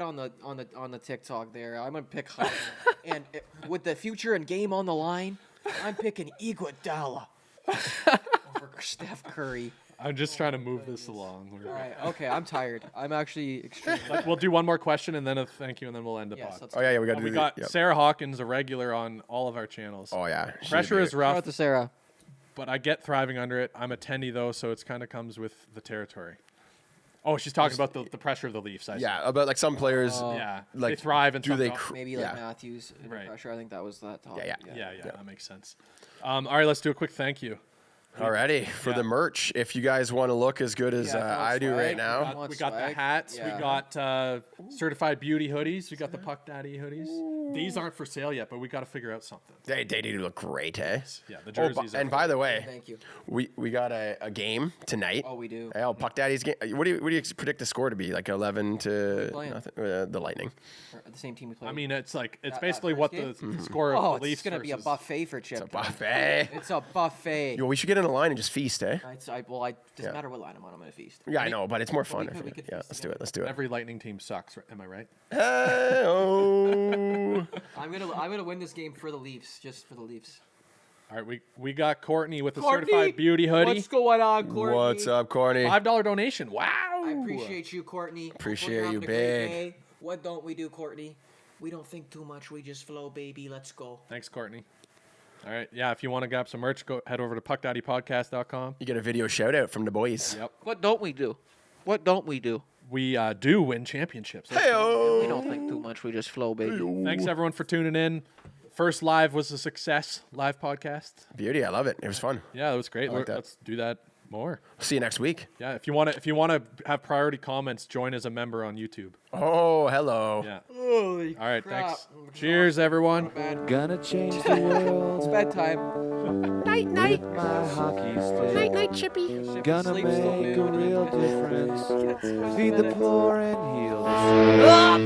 on the TikTok there. I'm gonna pick Hyman, and with the future and game on the line, I'm picking Iguodala over Steph Curry.
I'm just trying to move this along.
All right, okay, I'm tired. I'm actually extremely.
We'll do one more question and then a thank you, and then we'll end the
Yes,
pod.
let's
Oh yeah, we got to
We
do.
got
Yep.
Sarah Hawkins, a regular on all of our channels.
Oh yeah. She's
Pressure
great.
is
Shout
rough,
out to Sarah.
but I get thriving under it. I'm a tendy though, so it's kind of comes with the territory. Oh, she's talking about the pressure of the Leafs. I see.
Yeah, about like some players.
Yeah,
Like,
they thrive and
do
some
they?
don't.
Maybe like
yeah.
Matthews under
Right.
pressure. I think that was that topic.
Yeah.
Yeah, that makes sense. All right, let's do a quick thank you.
Alrighty, for the merch, if you guys want to look as good as
Yeah, if you want
I do
swag,
right
you
now,
want
We got the
swag?
hats.
Yeah.
We got certified beauty hoodies. We got the Puck Daddy hoodies. These aren't for sale yet, but we got to figure out something.
they do look great, eh?
Yeah, the
Oh,
jerseys.
and by the way,
Thank you.
we got a game tonight.
Oh, we do.
Oh, Puck Daddy's game. What do you predict the score to be? Like 11 to
playing?
nothing? The Lightning.
Or the same team we played.
I mean, it's like it's
That
basically
first
what
game?
the score of
oh,
the Leafs
it's gonna be a
versus-
buffet for Chip.
It's a buffet.
It's a buffet.
Yo, we should get in a line and just feast, eh?
Doesn't
Yeah.
matter what line I'm on. I'm gonna feast.
Yeah, I know, but it's more fun.
we
if
could
yeah,
feast
let's do
together.
it. Let's do it.
Every Lightning team sucks. Am I right?
Oh.
I'm gonna win this game for the Leafs, just for the Leafs.
All right, we got Courtney with a
Courtney,
certified beauty hoodie.
What's going on, Courtney?
What's up, Corny?
$5 donation. Wow.
I appreciate you, Courtney. Hope
Appreciate
you're
you,
having a great
big.
day. What don't we do, Courtney? We don't think too much. We just flow, baby. Let's go.
Thanks, Courtney. All right, yeah. If you want to grab some merch, go head over to puckdaddypodcast.com.
You get a video shout out from the boys.
Yep.
What don't we do? What don't we do?
We do win championships.
We don't think too much. We just flow, baby.
Thanks everyone for tuning in. First live was a success. Live podcast.
Beauty, I love it. It was fun.
Yeah, that was great.
I like that.
Let's do that more.
See you next week.
Yeah, if you want to have priority comments, join as a member on YouTube.
Oh, hello.
Yeah.
Holy
All right,
crap.
thanks. Cheers, everyone.
Gonna change the world
It's bedtime.
with my hockey stick.
Night, night, Chippy.
Gonna
Sleep till
make a
noon.
real difference. Feed the poor and heal the sick.